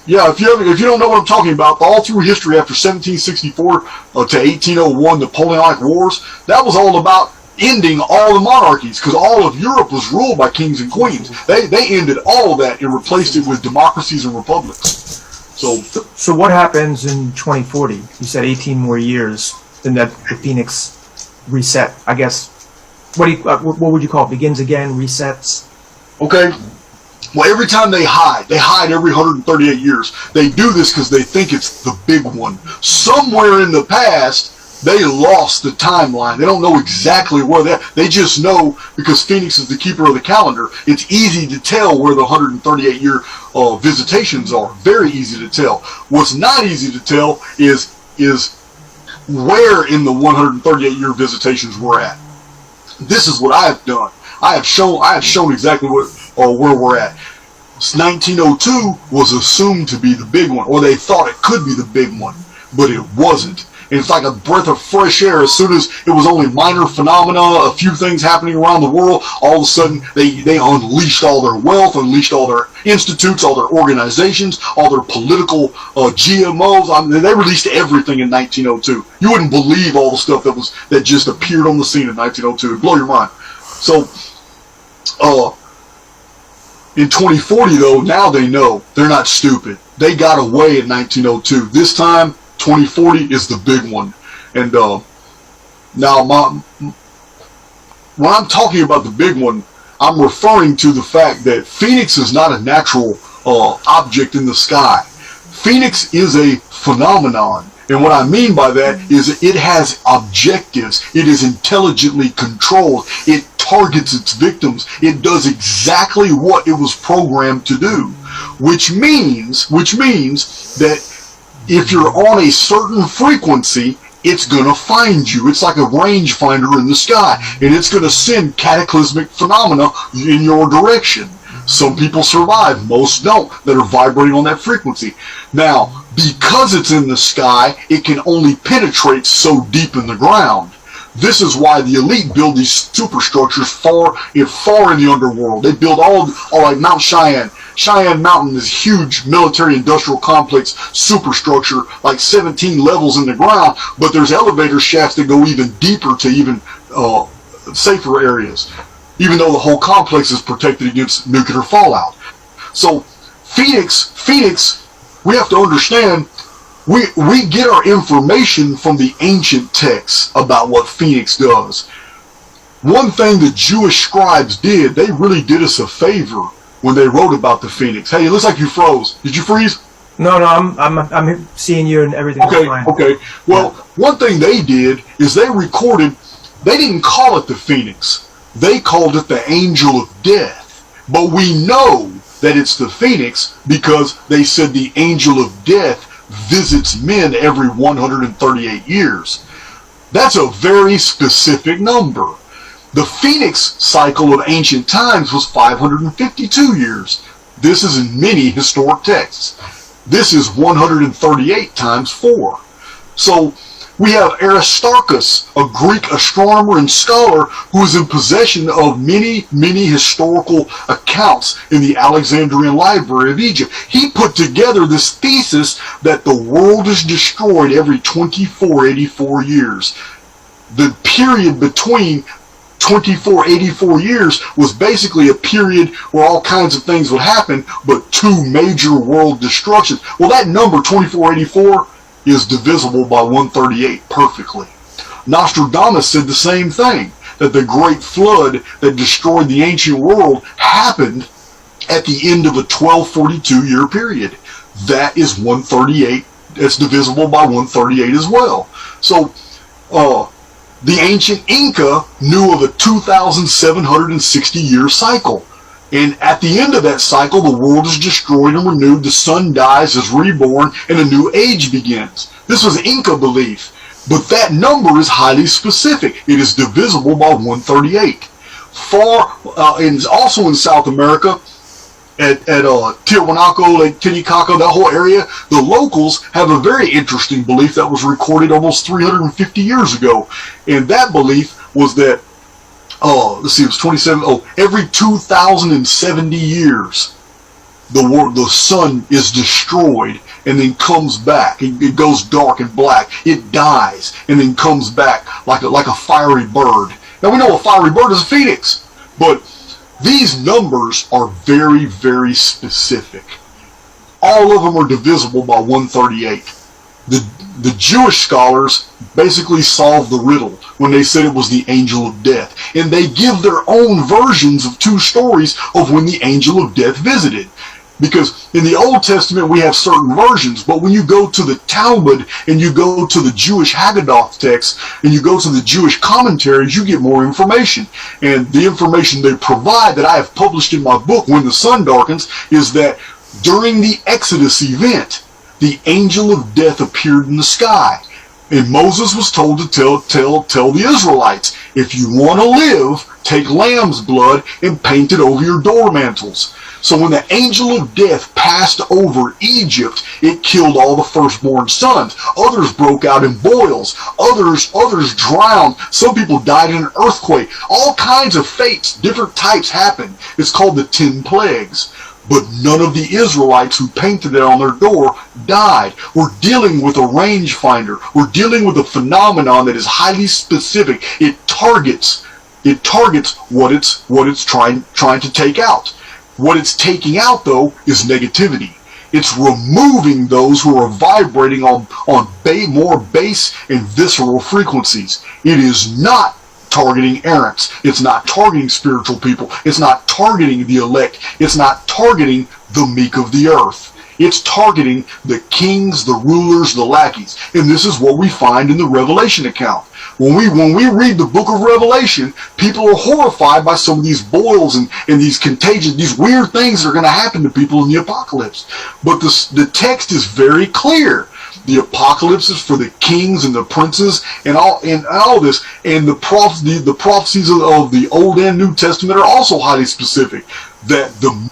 yeah, if you don't know what I'm talking about, all through history after 1764 to 1801, Napoleonic Wars, that was all about ending all the monarchies, because all of Europe was ruled by kings and queens. They ended all of that and replaced it with democracies and republics. So what happens in 2040? You said 18 more years, then that the Phoenix reset, I guess. What would you call it? Begins again, resets? Okay. Well, every time they hide every 138 years. They do this because they think it's the big one. Somewhere in the past, they lost the timeline. They don't know exactly where they just know, because Phoenix is the keeper of the calendar, it's easy to tell where the 138-year visitations are. Very easy to tell. What's not easy to tell is where in the 138-year visitations we're at. This is what I have done. I have shown exactly where we're at. 1902 was assumed to be the big one, or they thought it could be the big one, but it wasn't. And it's like a breath of fresh air. As soon as it was only minor phenomena, a few things happening around the world, all of a sudden they unleashed all their wealth, unleashed all their institutes, all their organizations, all their political GMOs. I mean, they released everything in 1902. You wouldn't believe all the stuff that just appeared on the scene in 1902. It'd blow your mind. So, in 2040 though, now they know. They're not stupid. They got away in 1902. This time, 2040 is the big one. And now when I'm talking about the big one, I'm referring to the fact that Phoenix is not a natural object in the sky. Phoenix is a phenomenon. And what I mean by that is it has objectives. It is intelligently controlled. It targets its victims. It does exactly what it was programmed to do. Which means that if you're on a certain frequency, it's going to find you. It's like a rangefinder in the sky, and it's going to send cataclysmic phenomena in your direction. Some people survive, most don't, that are vibrating on that frequency. Now, because it's in the sky, it can only penetrate so deep in the ground. This is why the elite build these superstructures far in the underworld. They build all like Mount Cheyenne. Cheyenne Mountain is a huge military-industrial complex superstructure, like 17 levels in the ground, but there's elevator shafts that go even deeper to even safer areas, even though the whole complex is protected against nuclear fallout. So Phoenix, we have to understand, we get our information from the ancient texts about what Phoenix does. One thing the Jewish scribes did, they really did us a favor when they wrote about the Phoenix. Hey, it looks like you froze. Did you freeze? No, I'm seeing you and everything. Okay. Well, one thing they did is they recorded. They didn't call it the Phoenix. They called it the Angel of Death. But we know that it's the Phoenix because they said the Angel of Death visits men every 138 years. That's a very specific number. The Phoenix cycle of ancient times was 552 years. This is in many historic texts. This is 138 times 4. So we have Aristarchus, a Greek astronomer and scholar who is in possession of many historical accounts in the Alexandrian Library of Egypt. He put together this thesis that the world is destroyed every 2484 years. The period between 2484 years was basically a period where all kinds of things would happen, but 2 major world destructions. Well, that number 2484 is divisible by 138 perfectly. Nostradamus said the same thing, that the great flood that destroyed the ancient world happened at the end of a 1242-year period. That is 138. It's divisible by 138 as well. So, the ancient Inca knew of a 2,760-year cycle. And at the end of that cycle, the world is destroyed and renewed, the sun dies, is reborn, and a new age begins. This was Inca belief. But that number is highly specific. It is divisible by 138. And also in South America, at Tiwanaku, Lake Titicaca, that whole area, the locals have a very interesting belief that was recorded almost 350 years ago. And that belief was that, let's see, it was 27, every 2,070 years, the sun is destroyed and then comes back. It goes dark and black. It dies and then comes back like a fiery bird. Now we know a fiery bird is a phoenix, but these numbers are very, very specific. All of them are divisible by 138. The Jewish scholars basically solved the riddle when they said it was the angel of death. And they give their own versions of two stories of when the angel of death visited. Because in the Old Testament we have certain versions, but when you go to the Talmud and you go to the Jewish Haggadah text and you go to the Jewish commentaries, you get more information. And the information they provide that I have published in my book, When the Sun Darkens, is that during the Exodus event, the angel of death appeared in the sky. And Moses was told to tell the Israelites, if you want to live, take lamb's blood and paint it over your door mantles. So when the angel of death passed over Egypt, it killed all the firstborn sons. Others broke out in boils. Others drowned. Some people died in an earthquake. All kinds of fates, different types happened. It's called the 10 plagues. But none of the Israelites who painted it on their door died. We're dealing with a rangefinder. We're dealing with a phenomenon that is highly specific. It targets what it's trying to take out. What it's taking out, though, is negativity. It's removing those who are vibrating on more base and visceral frequencies. It is not targeting errants. It's not targeting spiritual people. It's not targeting the elect. It's not targeting the meek of the earth. It's targeting the kings, the rulers, the lackeys. And this is what we find in the Revelation account. When we read the book of Revelation, people are horrified by some of these boils and these contagions, these weird things that are going to happen to people in the apocalypse. But the text is very clear. The apocalypse is for the kings and the princes and all this. And the prophecies of the Old and New Testament are also highly specific. That the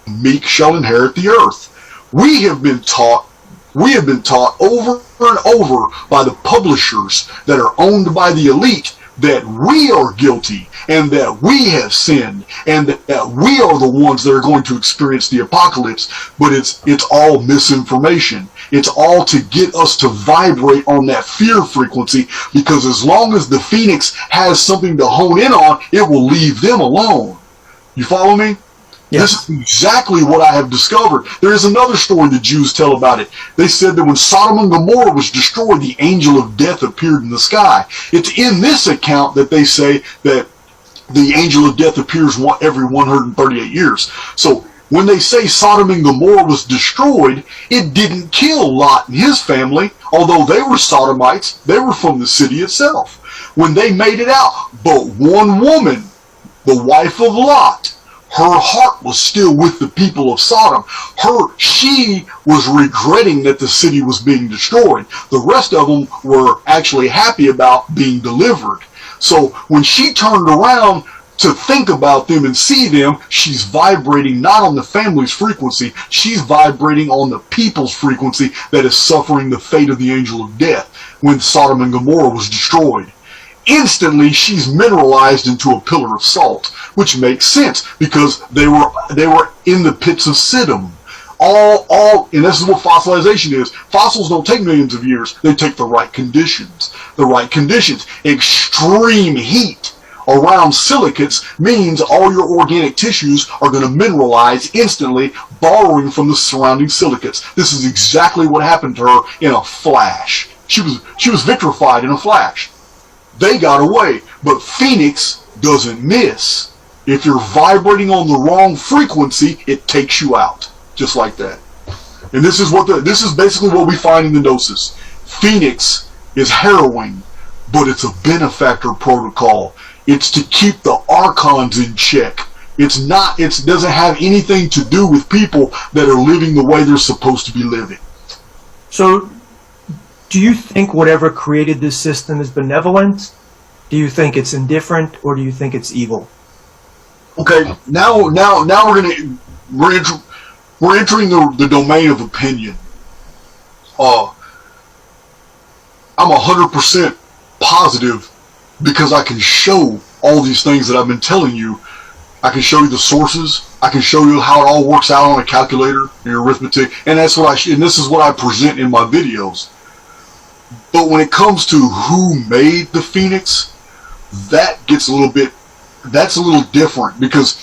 meek shall inherit the earth. We have been taught over and over by the publishers that are owned by the elite that we are guilty and that we have sinned and that we are the ones that are going to experience the apocalypse. But it's all misinformation. It's all to get us to vibrate on that fear frequency, because as long as the Phoenix has something to hone in on, it will leave them alone. You follow me? Yes. This is exactly what I have discovered. There is another story the Jews tell about it. They said that when Sodom and Gomorrah was destroyed, the angel of death appeared in the sky. It's in this account that they say that the angel of death appears every 138 years. So when they say Sodom and Gomorrah was destroyed, it didn't kill Lot and his family, although they were Sodomites. They were from the city itself. When they made it out, but one woman, the wife of Lot, her heart was still with the people of Sodom. She was regretting that the city was being destroyed. The rest of them were actually happy about being delivered. So when she turned around to think about them and see them, she's vibrating not on the family's frequency, she's vibrating on the people's frequency that is suffering the fate of the angel of death when Sodom and Gomorrah was destroyed. Instantly, she's mineralized into a pillar of salt, which makes sense because they were in the pits of Siddim. And this is what fossilization is. Fossils don't take millions of years. They take the right conditions. The right conditions. Extreme heat around silicates means all your organic tissues are going to mineralize instantly, borrowing from the surrounding silicates. This is exactly what happened to her in a flash. She was vitrified in a flash. They got away, but Phoenix doesn't miss. If you're vibrating on the wrong frequency, it takes you out, just like that. And this is basically what we find in the Gnosis. Phoenix is harrowing, but it's a benefactor protocol. It's to keep the archons in check. It doesn't have anything to do with people that are living the way they're supposed to be living. So, do you think whatever created this system is benevolent? Do you think it's indifferent, or do you think it's evil? Okay, now we're entering the domain of opinion. I'm 100% positive because I can show all these things that I've been telling you. I can show you the sources. I can show you how it all works out on a calculator and arithmetic, and this is what I present in my videos. But when it comes to who made the Phoenix, that's a little different, because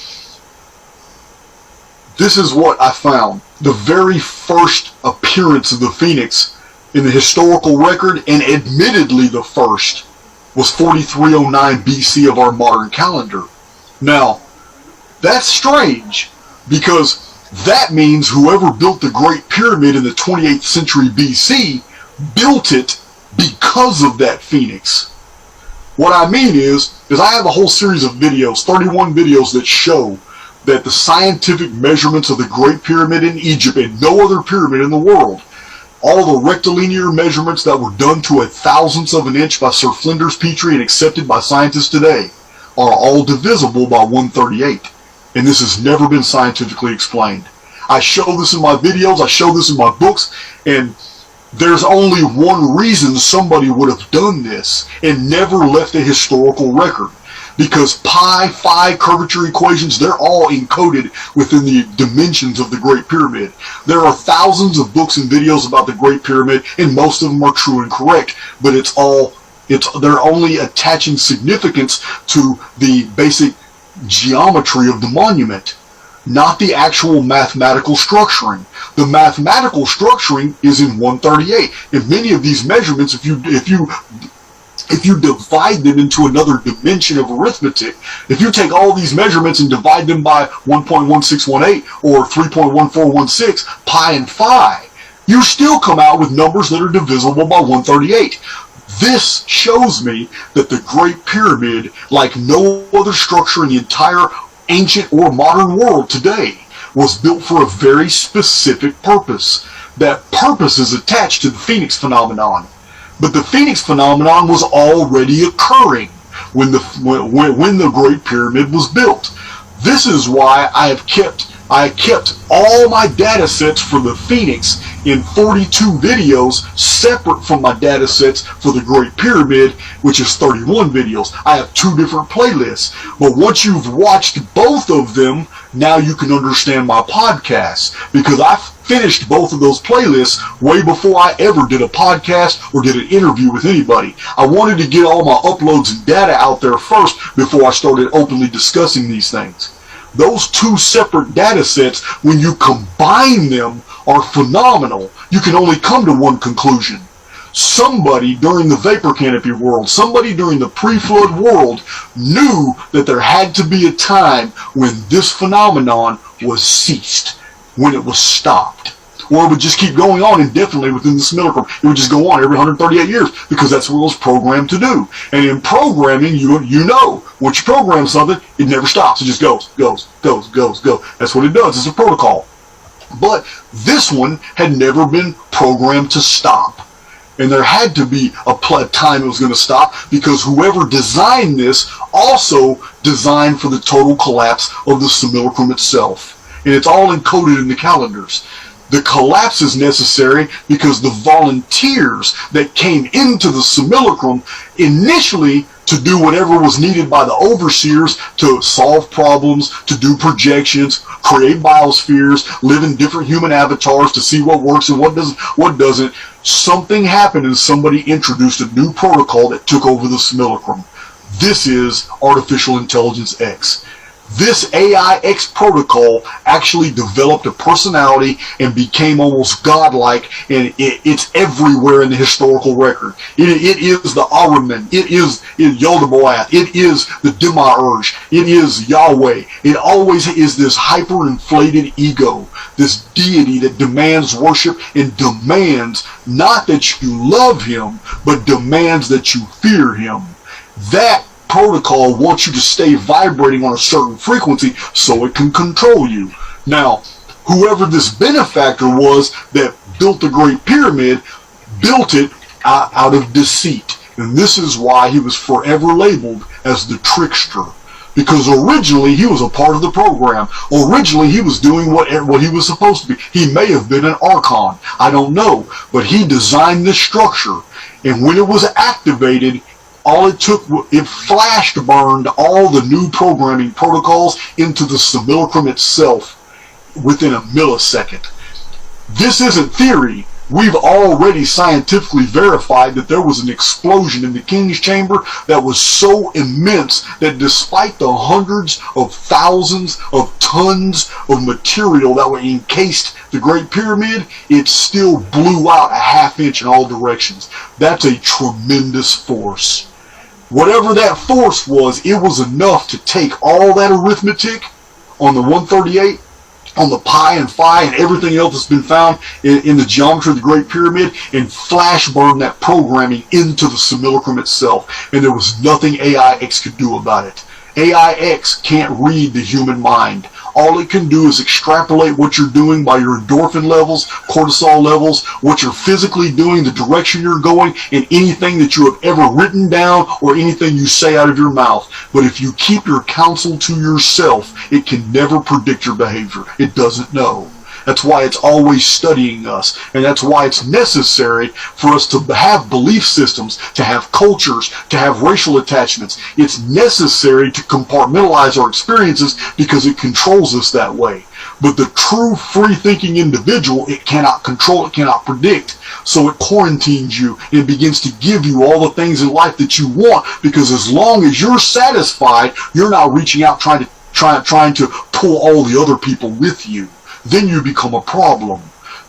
this is what I found. The very first appearance of the Phoenix in the historical record, and admittedly the first, was 4309 BC of our modern calendar. Now, that's strange, because that means whoever built the Great Pyramid in the 28th century BC built it because of that Phoenix. What I mean is I have a whole series of videos, 31 videos, that show that the scientific measurements of the Great Pyramid in Egypt and no other pyramid in the world, all the rectilinear measurements that were done to a thousandth of an inch by Sir Flinders Petrie and accepted by scientists today, are all divisible by 138. And this has never been scientifically explained. I show this in my videos, I show this in my books, and there's only one reason somebody would have done this and never left a historical record. Because pi, phi, curvature equations, they're all encoded within the dimensions of the Great Pyramid. There are thousands of books and videos about the Great Pyramid, and most of them are true and correct, but they're only attaching significance to the basic geometry of the monument, not the actual mathematical structuring. The mathematical structuring is in 138. And many of these measurements, if you divide them into another dimension of arithmetic, if you take all these measurements and divide them by 1.1618 or 3.1416, pi and phi, you still come out with numbers that are divisible by 138. This shows me that the Great Pyramid, like no other structure in the entire ancient or modern world today, was built for a very specific purpose. That purpose is attached to the Phoenix phenomenon. But the Phoenix phenomenon was already occurring when the Great Pyramid was built. This is why I have kept I kept all my data sets for the Phoenix in 42 videos separate from my data sets for the Great Pyramid, which is 31 videos. I have 2 different playlists. But once you've watched both of them, now you can understand my podcast, because I finished both of those playlists way before I ever did a podcast or did an interview with anybody. I wanted to get all my uploads and data out there first before I started openly discussing these things. Those 2 separate data sets, when you combine them, are phenomenal. You can only come to one conclusion. Somebody during the vapor canopy world, somebody during the pre-flood world knew that there had to be a time when this phenomenon was ceased, when it was stopped. Or it would just keep going on indefinitely within the simulacrum. It would just go on every 138 years because that's what it was programmed to do. And in programming, you know, once you program something, it never stops. It just goes. That's what it does. It's a protocol. But this one had never been programmed to stop. And there had to be a time it was going to stop, because whoever designed this also designed for the total collapse of the simulacrum itself. And it's all encoded in the calendars. The collapse is necessary because the volunteers that came into the simulacrum initially to do whatever was needed by the overseers to solve problems, to do projections, create biospheres, live in different human avatars to see what works and what doesn't. Something happened and somebody introduced a new protocol that took over the simulacrum. This is Artificial Intelligence X. This AI-X protocol actually developed a personality and became almost godlike, and it's everywhere in the historical record. It is the Ahriman, it is Yaldabaoth, it is the Demiurge, it is Yahweh. It always is this hyper-inflated ego, this deity that demands worship and demands not that you love him, but demands that you fear him. That protocol wants you to stay vibrating on a certain frequency so it can control you. Now, whoever this benefactor was that built the Great Pyramid, built it out of deceit. And this is why he was forever labeled as the trickster. Because originally he was a part of the program. Originally he was doing what he was supposed to be. He may have been an Archon. I don't know. But he designed this structure. And when it was activated, all it took, it flash burned all the new programming protocols into the simulacrum itself within a millisecond. This isn't theory. We've already scientifically verified that there was an explosion in the King's Chamber that was so immense that despite the hundreds of thousands of tons of material that were encased the Great Pyramid, it still blew out a ½ inch in all directions. That's a tremendous force. Whatever that force was, it was enough to take all that arithmetic on the 138, on the pi and phi and everything else that's been found in the geometry of the Great Pyramid, and flash burn that programming into the simulacrum itself. And there was nothing AI-X could do about it. AI-X can't read the human mind. All it can do is extrapolate what you're doing by your endorphin levels, cortisol levels, what you're physically doing, the direction you're going, and anything that you have ever written down or anything you say out of your mouth. But if you keep your counsel to yourself, it can never predict your behavior. It doesn't know. That's why it's always studying us, and that's why it's necessary for us to have belief systems, to have cultures, to have racial attachments. It's necessary to compartmentalize our experiences because it controls us that way. But the true free-thinking individual, it cannot control, it cannot predict. So it quarantines you and begins to give you all the things in life that you want, because as long as you're satisfied, you're not reaching out trying to pull all the other people with you. Then you become a problem.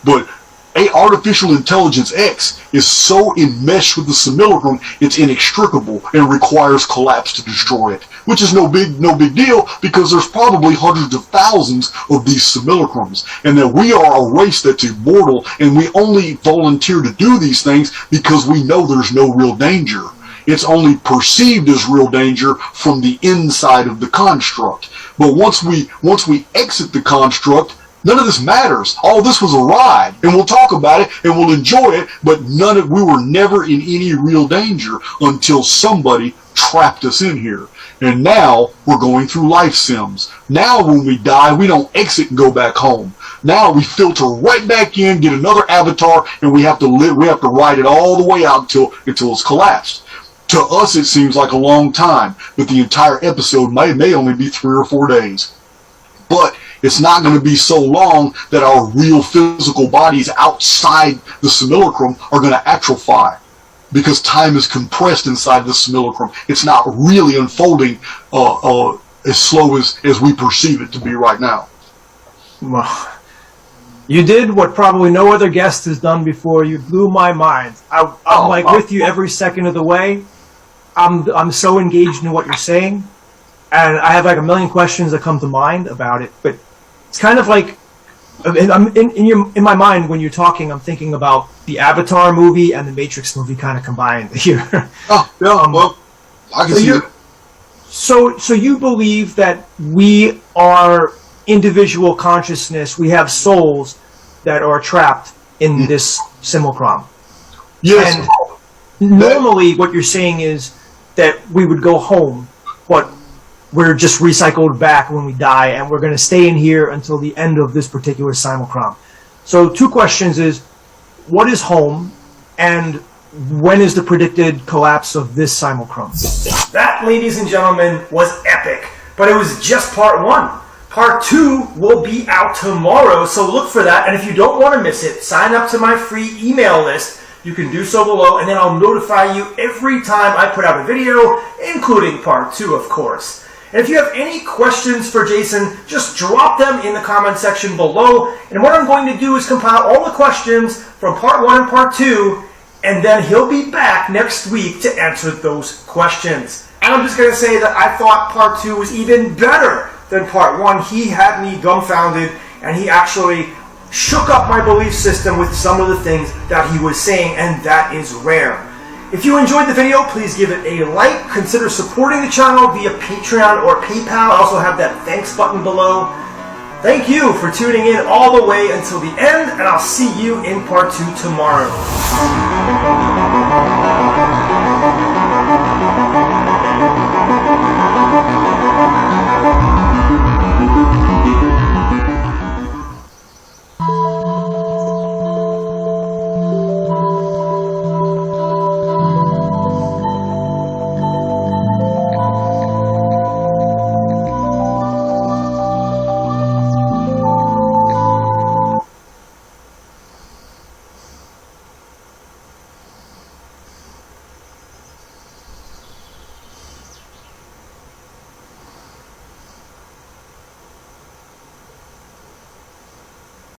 But Artificial Intelligence X is so enmeshed with the simulacrum, it's inextricable and requires collapse to destroy it. Which is no big deal, because there's probably hundreds of thousands of these simulacrums. And that we are a race that's immortal, and we only volunteer to do these things because we know there's no real danger. It's only perceived as real danger from the inside of the construct. But once we exit the construct, none of this matters. All this was a ride, and we'll talk about it and we'll enjoy it, but we were never in any real danger until somebody trapped us in here. And now we're going through life sims. Now when we die, we don't exit and go back home. Now we filter right back in, get another avatar, and we have to ride it all the way out until it's collapsed. To us, it seems like a long time, but the entire episode may only be 3 or 4 days. But it's not going to be so long that our real physical bodies outside the simulacrum are going to atrophy, because time is compressed inside the simulacrum. It's not really unfolding as slow as we perceive it to be right now. Well, you did what probably no other guest has done before. You blew my mind. I'm with you every second of the way. I'm so engaged in what you're saying, and I have like a million questions that come to mind about it. But it's kind of like in my mind when you're talking, I'm thinking about the Avatar movie and the Matrix movie kind of combined here. Oh yeah, well, I can see it. So you believe that we are individual consciousness, we have souls that are trapped in this simulacrum. Yes. And normally what you're saying is that we would go home, but we're just recycled back when we die, and we're going to stay in here until the end of this particular simulacrum. So 2 questions is, what is home, and when is the predicted collapse of this simulacrum? That, ladies and gentlemen, was epic, but it was just part 1. Part 2 will be out tomorrow, so look for that. And if you don't want to miss it, sign up to my free email list. You can do so below, and then I'll notify you every time I put out a video, including part 2, of course. And if you have any questions for Jason, just drop them in the comment section below. And what I'm going to do is compile all the questions from part 1 and part 2, and then he'll be back next week to answer those questions. And I'm just going to say that I thought part 2 was even better than part 1. He had me dumbfounded, and he actually shook up my belief system with some of the things that he was saying, and that is rare. If you enjoyed the video, please give it a like. Consider supporting the channel via Patreon or PayPal. I also have that thanks button below. Thank you for tuning in all the way until the end, and I'll see you in part 2 tomorrow.